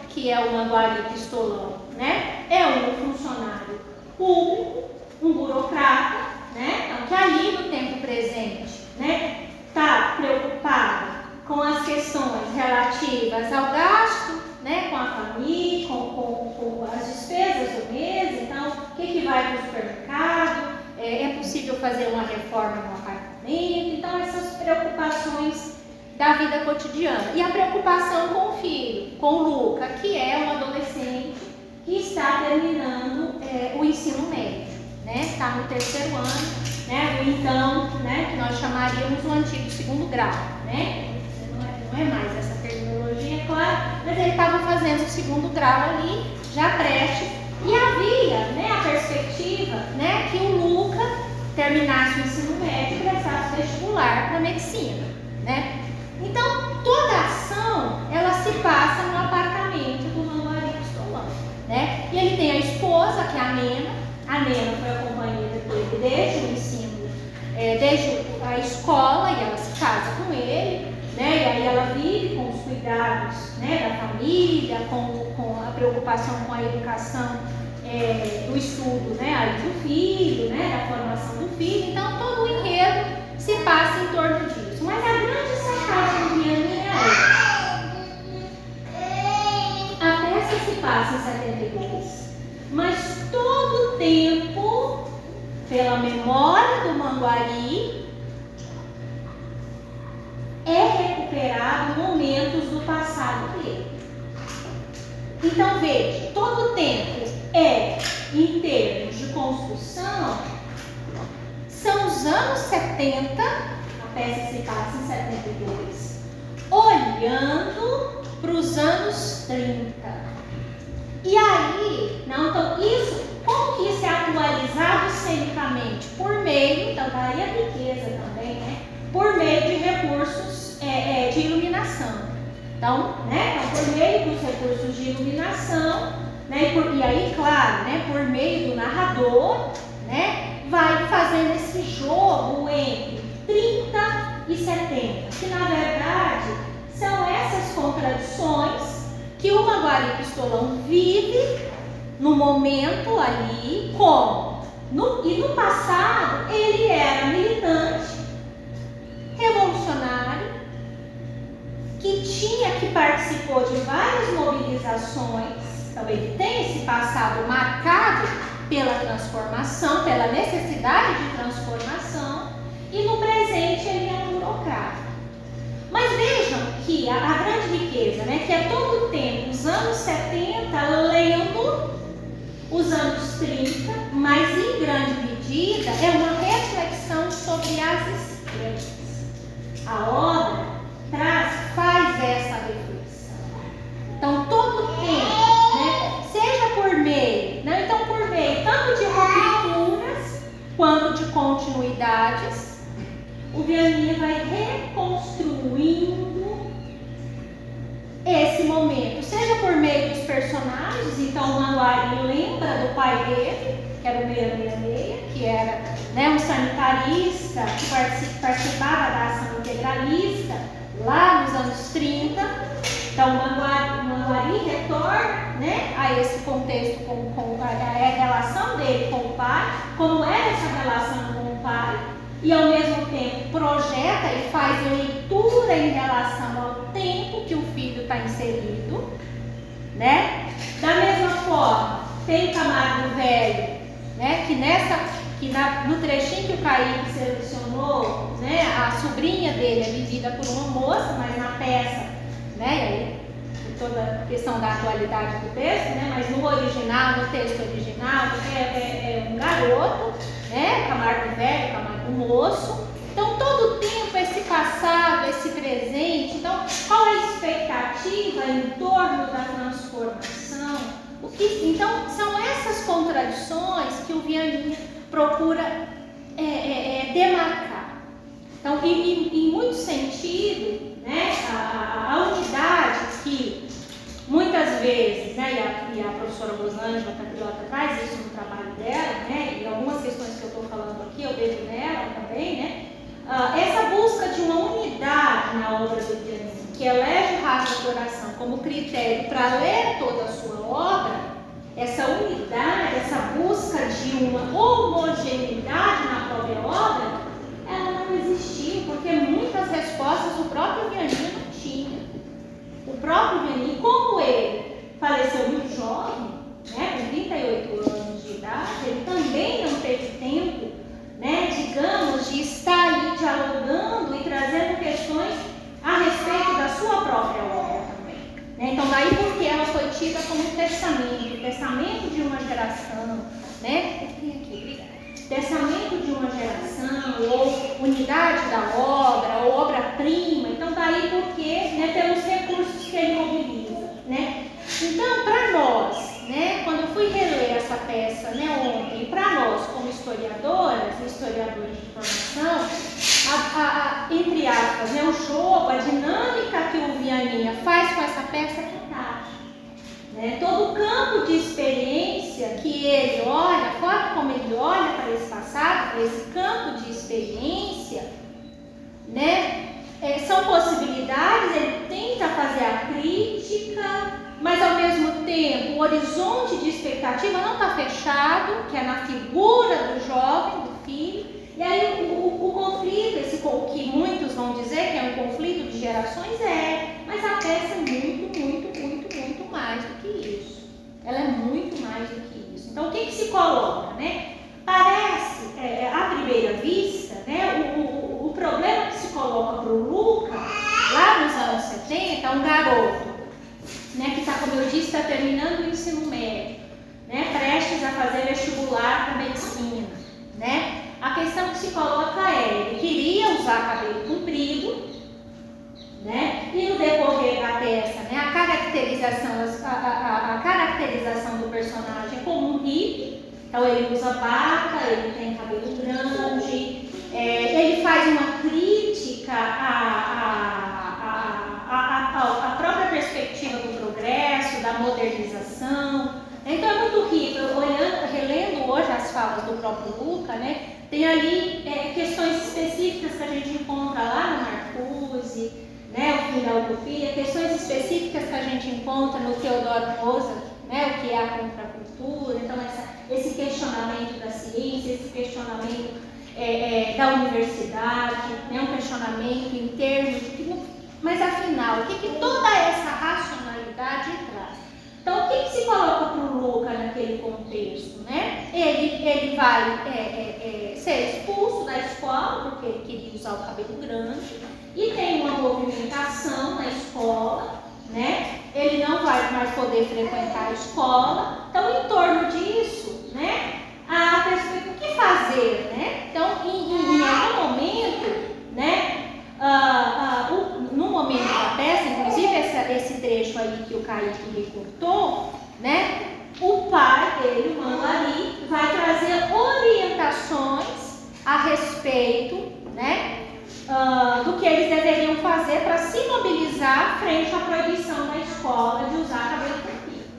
que é o Manguari Pistolão, né, é um funcionário público, um burocrata, né, que ali no tempo presente, né, está preocupado com as questões relativas ao gasto, né, com a família, com as despesas do mês. Então, o que vai para o supermercado? É possível fazer uma reforma no apartamento? Então, essas preocupações da vida cotidiana. E a preocupação com o filho, com o Luca, que é um adolescente que está terminando o ensino médio, né? Está no 3º ano, né? Então, né, que nós chamaríamos o antigo 2º grau, né? Não é mais essa terminologia, claro, mas ele estava fazendo o 2º grau ali, já prestes, e havia, né, a perspectiva, né, que o Luca terminasse o ensino médio e prestasse vestibular para medicina, né? Então, toda a ação, ela se passa no apartamento do Manguari Pistolão, né? E ele tem a esposa, que é a Nena. A Nena foi a companheira dele desde o ensino, desde a escola, e ela se casa com ele, né? E aí ela vive com os cuidados, né, da família, com a preocupação com a educação, do estudo, né, aí do filho, né, da formação do filho. Então, todo o enredo se passa em torno disso. Mas a grande sacada minha a peça se passa em 72, mas todo o tempo, pela memória do Manguari, é recuperado momentos do passado dele. Então, veja, todo o tempo em termos de construção, são os anos 70, a peça se passa em 72, olhando para os anos 30. E aí, então como que isso é atualizado cenicamente? Por meio, então daí a riqueza também, né? Por meio de recursos de iluminação. Então, né, por meio dos recursos de iluminação, né, e aí, claro, né, por meio do narrador, né, vai fazendo esse jogo entre 30 e 70, que na verdade são essas contradições que o Manguari Pistolão vive no momento ali, como E no passado, ele era militante, revolucionário, que participou de várias mobilizações. Então, ele tem esse passado marcado pela transformação, pela necessidade de transformação, e no presente ele é um burocrata. Mas vejam que a grande riqueza, né, que é todo o tempo, os anos 70 lendo os anos 30, mas em grande medida é uma reflexão sobre as esquerdas. A obra faz essa reflexão. Então, todo o tempo, né, seja por meio, né, então por meio tanto de rupturas quanto de continuidades, o Vianney vai reconstruindo esse momento, seja por meio dos personagens. Então o Manguari lembra do pai dele, que era o 666, que era, né, um sanitarista que participava da ação integralista lá nos anos 30. Então o Manguari retorna, né, a esse contexto com a relação dele com o pai, como era essa relação com o pai, e ao mesmo tempo projeta e faz leitura em relação ao tempo que o filho está inserido, né? Da mesma forma, tem Camargo Velho, né, no trechinho que o Kaique selecionou, né, a sobrinha dele é vivida por uma moça, mas na peça, né, e aí toda a questão da atualidade do texto, né, mas no original, no texto original, é um garoto, né, Camargo Velho, Camargo Moço. Então, todo o tempo, esse passado, esse presente. Então, qual é a expectativa em torno da transformação? Então, são essas contradições que o Vianney procura demarcar. Então, em muito sentido, né, a unidade que muitas vezes, né, e a professora Rosângela Capriota traz isso no trabalho dela, né, e algumas questões que eu estou falando aqui eu vejo nela também, né, essa busca de uma unidade na obra do Vianney, que elege o Rasga Coração como critério para ler toda a sua obra, essa unidade, essa busca de uma homogeneidade na própria obra, ela não existiu, porque muitas respostas o próprio Vianney não tinha. O próprio Vianney, como ele faleceu muito jovem, né, com 38 anos de idade, ele também não teve tempo, né, digamos, de estar ali dialogando e trazendo questões a respeito da sua própria obra também. Né? Então, daí porque ela foi tida como um testamento de uma geração, né? Testamento de uma geração, ou unidade da obra, ou obra-prima. Então, daí porque, né, pelos recursos que ele mobiliza, né? Então, para nós, né, quando eu fui reler essa peça, né, ontem, para nós como historiadoras e historiadores de formação, entre aspas, né, o jogo, a dinâmica que o Vianney faz com essa peça é fantástica. Né? Todo o campo de experiência que ele olha, a forma como ele olha para esse passado, para esse campo de experiência, né, são possibilidades, ele tenta fazer a crítica, mas ao mesmo tempo o horizonte de expectativa não está fechado, que é na figura do jovem, do filho, e aí o conflito, esse que muitos vão dizer que é um conflito de gerações, mas a peça é muito mais do que isso. Ela é muito mais do que isso. Então, o que se coloca, né? Parece, à primeira vista, né, o problema que se coloca para o Luca, lá nos anos 70, um garoto, né, que está, como eu disse, está terminando o ensino médio, né, prestes a fazer vestibular para medicina, né? A questão que se coloca ele queria usar cabelo comprido, né? E no decorrer da peça, né, a caracterização do personagem é como um hippie. Então ele usa barba, ele tem cabelo grande, ele faz uma crítica à própria perspectiva do progresso, da modernização. Então é muito rico. Relendo hoje as falas do próprio Luca, né, tem ali questões específicas que a gente encontra lá no Marcuse, né, o fim da utopia, questões específicas que a gente encontra no Theodor Mozart, né, o que é a contracultura. Então, esse questionamento da ciência, esse questionamento da universidade, né, um questionamento em termos de que, mas afinal, o que toda essa racionalidade traz? Então, o que se coloca para o Luca naquele contexto, né? Ele vai ser expulso da escola porque ele queria usar o cabelo grande e tem uma movimentação na escola, né? Ele não vai mais poder frequentar a escola. Então, em torno disso, né? A perspectiva, o que fazer, né? Então, em algum momento, né? No momento da peça, inclusive esse trecho aí que o Kaique recortou, né? O pai dele, o Manguari, vai trazer orientações a respeito, né? Do que eles deveriam fazer para se mobilizar frente à proibição da escola de usar cabelo comprido,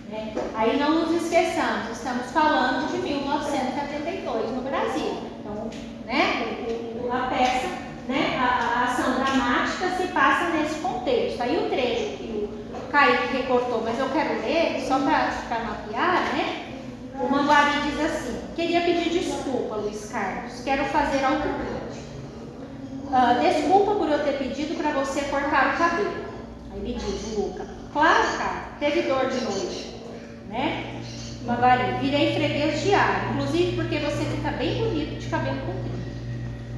né? Aí não nos esqueçamos, estamos falando de 1972 no Brasil. Então, né? A peça, né? A ação dramática se passa nesse contexto. Aí o trecho que o Kaique recortou, mas eu quero ler só para mapear, né? O Manguari diz assim: queria pedir desculpa, Luiz Carlos, quero fazer autocrítica. Desculpa por eu ter pedido para você cortar o cabelo. Aí me diz o Luca: claro, cara, teve dor de noite, né? Manguari: virei freguês diário, inclusive porque você fica bem bonito de cabelo comprido.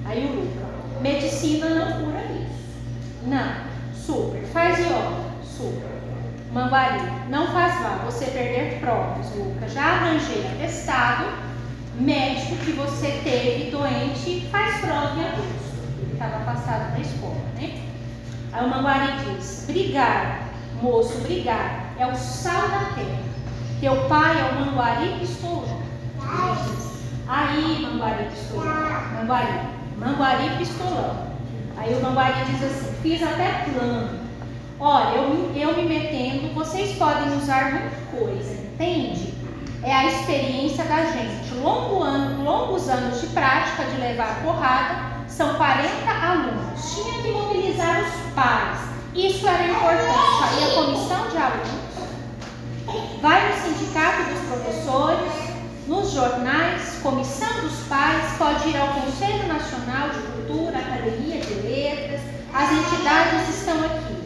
Aí o Luca: medicina não cura isso. Não, super. Faz yoga, super. Manguari: não faz mal você perder provas, Luca. Já arranjei atestado médico que você teve doente, faz prova em agosto. Estava passada na escola, né? Aí o Manguari diz: brigar, moço, brigar é o sal da terra. Teu pai é o Manguari pistolão. Aí, Manguari pistolão. Manguari pistolão. Aí o Manguari diz assim: fiz até plano. Olha, eu me metendo, vocês podem usar muita coisa, entende? É a experiência da gente. Longos anos de prática de levar porrada. São 40 alunos. Tinha que mobilizar os pais. Isso era importante. Aí a comissão de alunos vai no sindicato dos professores, nos jornais, comissão dos pais, pode ir ao Conselho Nacional de Cultura, Academia de Letras. As entidades estão aqui.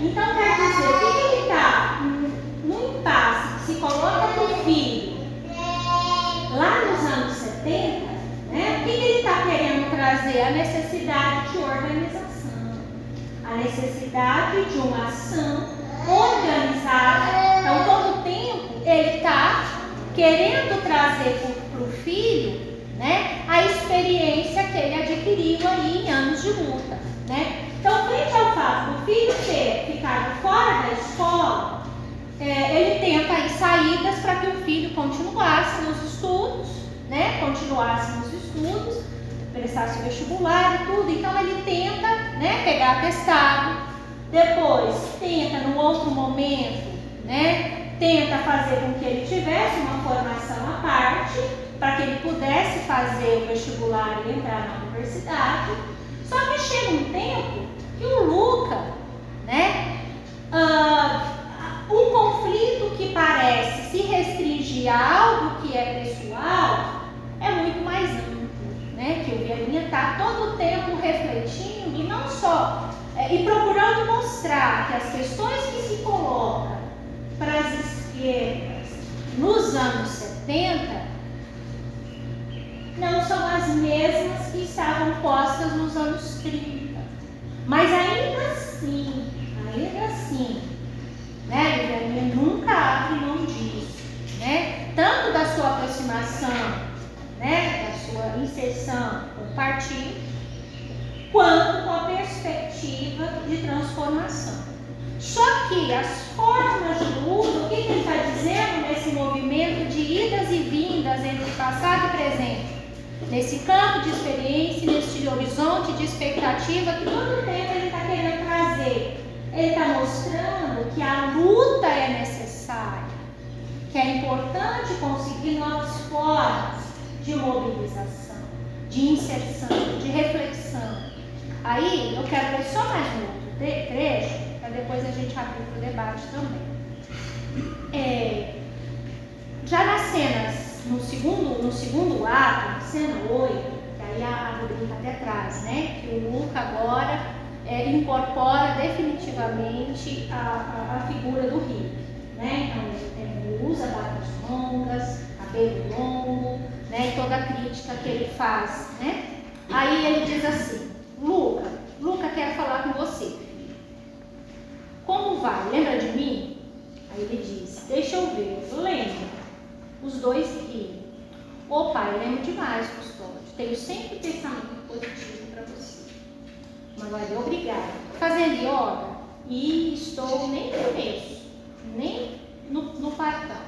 Então, quer dizer, o que ele está no impasse que se coloca para o filho lá nos anos 70, né? O que ele está querendo trazer? A necessidade de organização, a necessidade de uma ação organizada. Então, todo o tempo ele está querendo trazer para o filho, né, a experiência que ele adquiriu aí em anos de luta, né? Então, frente ao fato do filho ter ficado fora da escola, ele tenta aí saídas para que o filho continuasse nos estudos, né? Prestasse vestibular e tudo. Então, ele tenta, né, pegar atestado, depois tenta, num outro momento, né, tenta fazer com que ele tivesse uma formação à parte, para que ele pudesse fazer o vestibular e entrar na universidade. Só que chega um tempo que o Luca, né, um conflito que parece se restringir a algo que é pessoal é muito mais amplo, né? Que o Vielinha está todo o tempo refletindo e não só e procurando mostrar que as questões que se colocam para as esquerdas nos anos 70 não são as mesmas que estavam postas nos anos 30. Mas ainda assim, né, o Vielinha nunca abre mão disso, né? Tanto da sua aproximação, né, da sua inserção com o partido, quanto com a perspectiva de transformação. Só que as formas de luta, o que ele está dizendo nesse movimento de idas e vindas entre passado e presente, nesse campo de experiência, nesse horizonte de expectativa que todo o tempo ele está querendo trazer? Ele está mostrando que a luta é necessária, que é importante conseguir novas formas de mobilização, de inserção, de reflexão. Aí eu quero ler só mais um outro trecho, para depois a gente abrir para o debate também. Já nas cenas, no segundo ato, cena 8, que aí a rubrica até traz, né? Que o Luca agora incorpora definitivamente a figura do hippie, né? Então ele usa barbas longas, cabelo longo, né? E toda a crítica que ele faz, né? Aí ele diz assim: Luca, quero falar com você. Como vai? Lembra de mim? Aí ele diz: deixa eu ver. Lembra? Os dois riram. Ô pai, lembro demais, Custódio. Tenho sempre pensamento positivo para você. Manguari, obrigada. Fazendo yoga e estou nem no começo, nem no partão.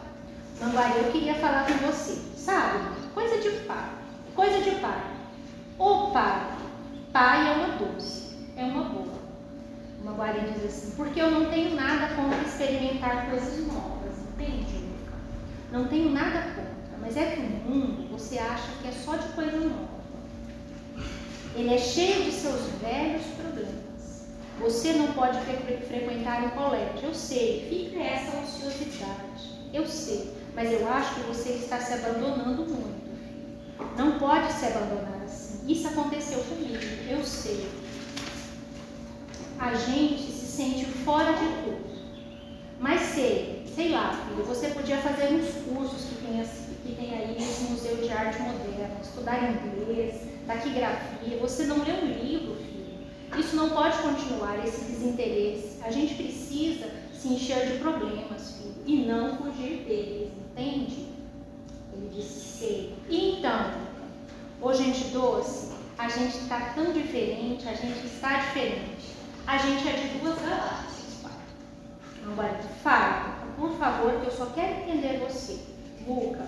Manguari, eu queria falar com você. Sabe? Coisa de pai. Coisa de pai. Ô pai é uma doce, é uma boa. Manguari diz assim: porque eu não tenho nada contra experimentar coisas novas, entende, Luca? Não tenho nada contra, mas é que o mundo você acha que é só de coisa nova. Ele é cheio de seus velhos problemas. Você não pode frequentar um colégio, eu sei, fica essa ociosidade, eu sei, mas eu acho que você está se abandonando muito. Não pode se abandonar assim. Isso aconteceu comigo, eu sei. A gente se sente fora de tudo. Mas sei lá, filho, você podia fazer uns cursos que tem aí nesse Museu de Arte Moderna, estudar inglês, taquigrafia. Você não lê um livro, filho. Isso não pode continuar, esse desinteresse. A gente precisa se encher de problemas, filho, e não fugir deles, entende? Ele disse: sei. Então, ô gente doce, a gente está tão diferente, a gente está diferente. A gente é de duas galáxias, pai. Agora, fala, por favor, que eu só quero entender você. Luca,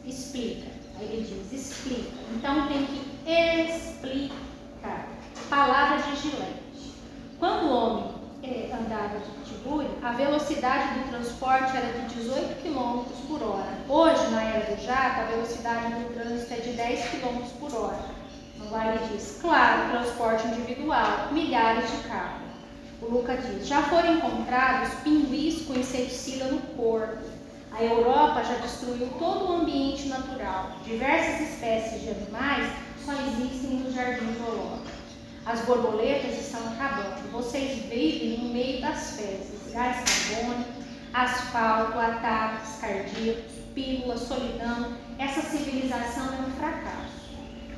explica. Aí ele diz: explica. Então tem que explicar. Palavra de Gilete. Quando o homem andava de tibúrio, a velocidade do transporte era de 18 km por hora. Hoje, na era do jato, a velocidade do trânsito é de 10 km por hora. Lá ele diz: claro, transporte individual, milhares de carros. O Luca diz: já foram encontrados pinguins com inseticida no corpo. A Europa já destruiu todo o ambiente natural. Diversas espécies de animais só existem nos jardins zoológicos. As borboletas estão acabando. Vocês vivem no meio das fezes, gás carbônico, asfalto, ataques cardíacos, pílulas, solidão. Essa civilização é um fracasso.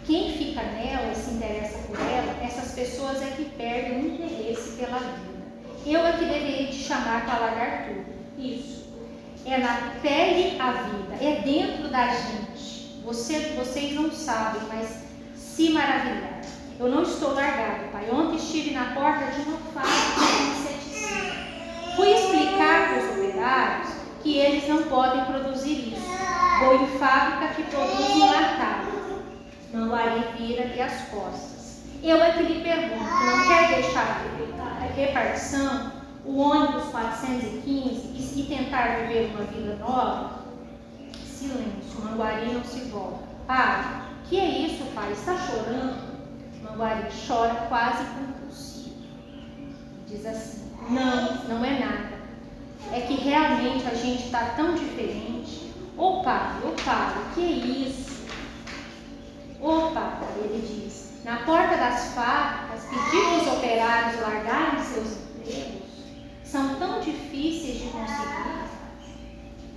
Quem fica nela e se interessa por ela, essas pessoas é que perdem o interesse pela vida. Eu é que deveria te chamar para largar tudo. Isso. É na pele a vida, é dentro da gente. Vocês não sabem, mas se maravilhar. Eu não estou largado, pai. Ontem estive na porta de uma fábrica de inseticida. Fui explicar para os operários que eles não podem produzir isso. Vou em fábrica que produz enlatado. Manguari vira-lhe as costas. Eu é que lhe pergunto: não quer deixar a repartição, o ônibus 415 e tentar viver uma vida nova? Silêncio. Manguari não se volta. Pai, que é isso, pai? Está chorando? Manguari chora quase compulsivo. Diz assim: não é nada. É que realmente a gente está tão diferente. Ô pai, que é isso? Opa, ele diz: na porta das fábricas, pedir aos operários largarem seus empregos são tão difíceis de conseguir.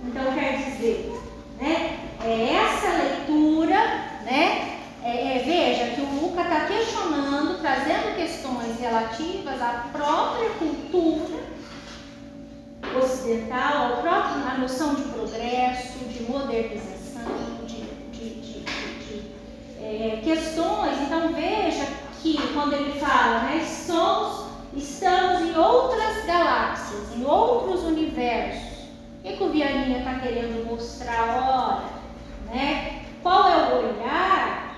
Então quer dizer, né? É essa leitura, né? Veja que o Luca está questionando, trazendo questões relativas à própria cultura ocidental, à noção de progresso, de modernização, questões. Então veja que quando ele fala, né, estamos em outras galáxias, em outros universos. O que o Vianinha está querendo mostrar? Olha, né, qual é o olhar,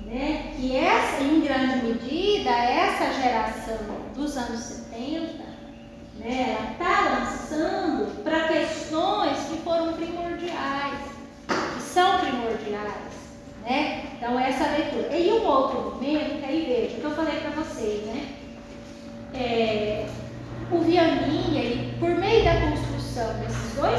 né, que em grande medida, essa geração dos anos 70, né, ela está lançando para questões que foram primordiais, que são primordiais. Né? Então essa leitura. E um outro momento, que aí veja, que eu falei para vocês, né? O Vianinha, ele, por meio da construção desses dois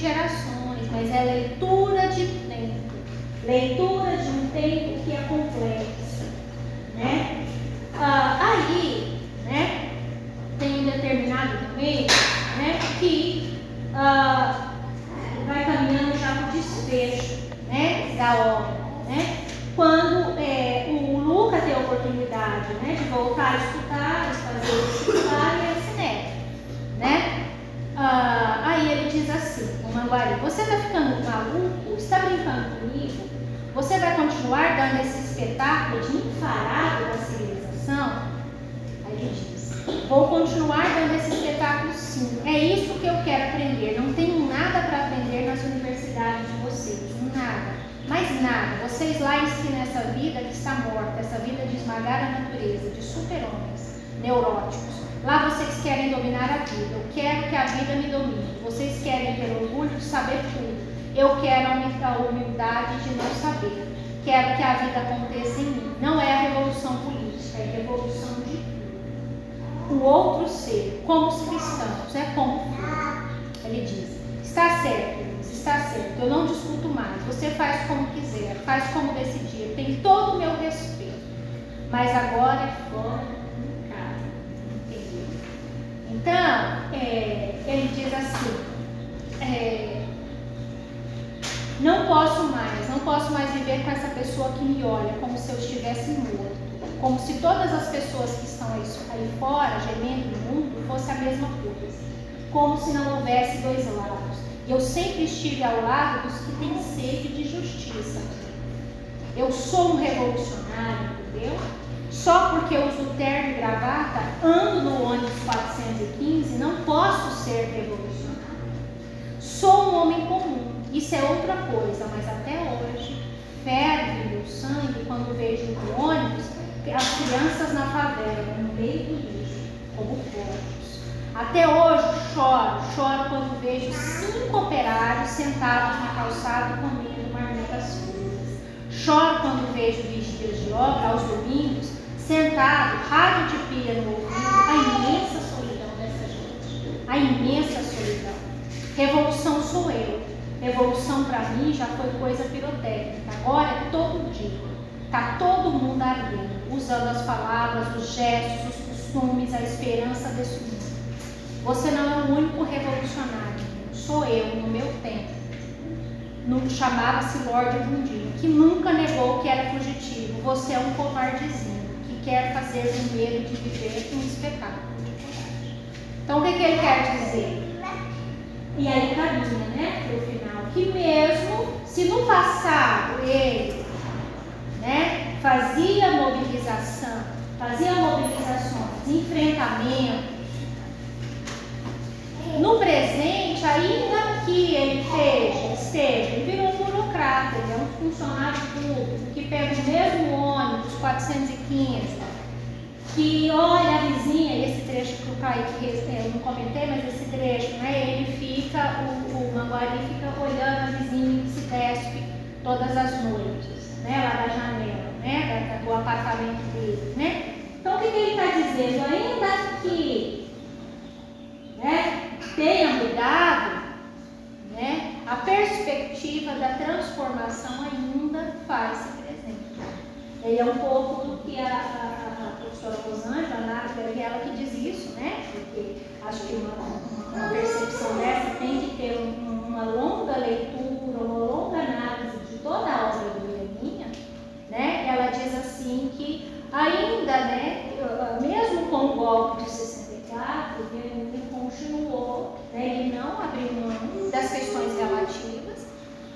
gerações, mas é leitura de tempo. Leitura de um tempo que é complexo, né? Aí, né, tem um determinado momento, né, que vai caminhando já para o desfecho, né, da obra, né? Quando o Luca tem a oportunidade, né, de voltar a estudar, de fazer o vestibular e ele se nega, né? Aí ele diz assim, o Manguari: você está ficando maluco? Está brincando comigo? Você vai continuar dando esse espetáculo de enfarado da civilização? Aí ele diz: vou continuar dando esse espetáculo sim. É isso que eu quero aprender. Não tenho nada para aprender nas universidades de vocês. Nada. Mas nada. Vocês lá ensinam essa vida que está morta, essa vida de esmagar a natureza, de super-homens neuróticos. Lá vocês querem dominar a vida. Eu quero que a vida me domine. Vocês querem ter orgulho de saber tudo. Eu quero a humildade de não saber. Quero que a vida aconteça em mim. Não é a revolução política, é a revolução de tudo. O outro ser, como os cristãos, é como filho. Ele diz: está certo, Luiz, está certo. Eu não discuto mais. Você faz como quiser, faz como decidir. Tem todo o meu respeito. Mas agora é fora do cara. Entendeu? Então, ele diz assim: não posso mais viver com essa pessoa que me olha como se eu estivesse morto, como se todas as pessoas que estão aí fora, gemendo no mundo, fosse a mesma coisa, como se não houvesse dois lados. Eu sempre estive ao lado dos que têm sede de justiça. Eu sou um revolucionário, entendeu? Só porque eu uso terno e gravata, ando no ônibus 415, não posso ser revolucionário. Sou um homem comum. Isso é outra coisa, mas até hoje ferve meu sangue quando vejo no ônibus as crianças na favela, no meio do lixo, como porcos. Até hoje choro quando vejo 5 operários sentados na calçada comendo marmitas frias. Choro quando vejo vigias de obra aos domingos, sentado, rádio de pilha no ouvido, a imensa solidão dessa gente, a imensa solidão. Revolução sou eu. Revolução para mim já foi coisa pirotécnica. Agora é todo dia. Está todo mundo ardendo, usando as palavras, os gestos, os costumes, a esperança desse mundo. Você não é o único revolucionário. Sou eu, no meu tempo. Chamava-se Lorde Bundinho, que nunca negou que era fugitivo. Você é um covardezinho, que quer fazer do medo de viver um espetáculo de coragem. Então o que ele quer dizer? E aí caminha, né, para o final, que mesmo se no passado ele, né, fazia mobilizações, enfrentamentos, no presente, ainda que ele ele virou um burocrata, ele é um funcionário público que pega o mesmo ônibus 415, que olha a vizinha, esse trecho que o Kaique, eu não comentei, mas esse trecho, né, ele fica, o Manguari fica olhando a vizinha que se despe todas as noites, né, lá da janela, né, do apartamento dele, né. Então o que ele está dizendo? Ainda que, né, tenha mudado, né, a perspectiva da transformação ainda faz-se presente. Ele é um pouco do que a professora Rosângela, ela que diz isso, né? Porque acho que uma percepção dessa tem que ter uma longa leitura, uma longa análise de toda a obra do Iraninha, né? Ela diz assim que ainda, né, mesmo com o golpe de 64, ele continuou, né, ele não abriu mão das questões relativas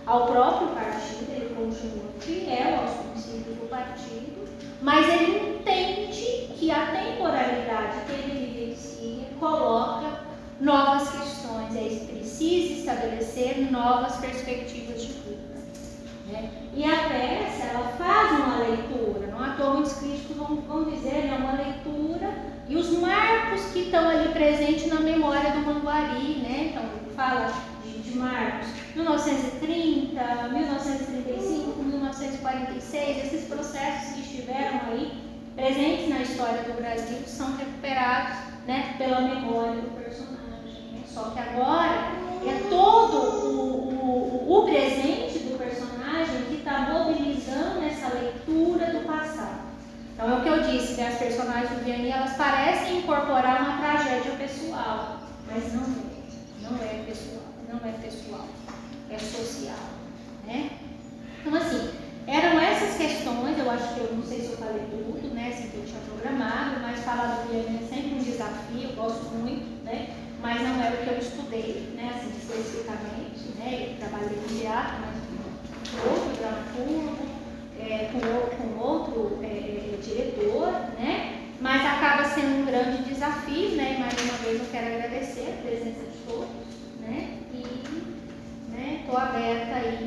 ao próprio partido, ele continua fiel aos princípios do partido, mas ele entende que a temporalidade que ele vivencia coloca novas questões, ele precisa estabelecer novas perspectivas de vida, né? E a peça, ela faz uma leitura, não à toa muitos críticos vão dizer, né, uma leitura, e os marcos que estão ali presentes na memória do Manguari, né? Então, fala de marcos 1930, 1935, 1946, esses processos que estiveram aí presentes na história do Brasil são recuperados, né, pela memória do personagem, né? Só que agora é todo o presente do personagem que está mobilizando essa leitura do passado. Então, é o que eu disse, né? As personagens do Vianney, elas parecem incorporar uma tragédia pessoal, mas não é pessoal, é social, né? Então, assim, eram essas questões, eu acho que eu não sei se eu falei tudo, né, assim que eu tinha programado, mas falar do Vianney é sempre um desafio, eu gosto muito, né? Mas não era o que eu estudei, né, assim, especificamente, né? Eu trabalhei com teatro, mas com outro dramaturgo, com outro diretor, né? Mas acaba sendo um grande desafio, né? E mais uma vez eu quero agradecer a presença de todos, né? E estou aberta aí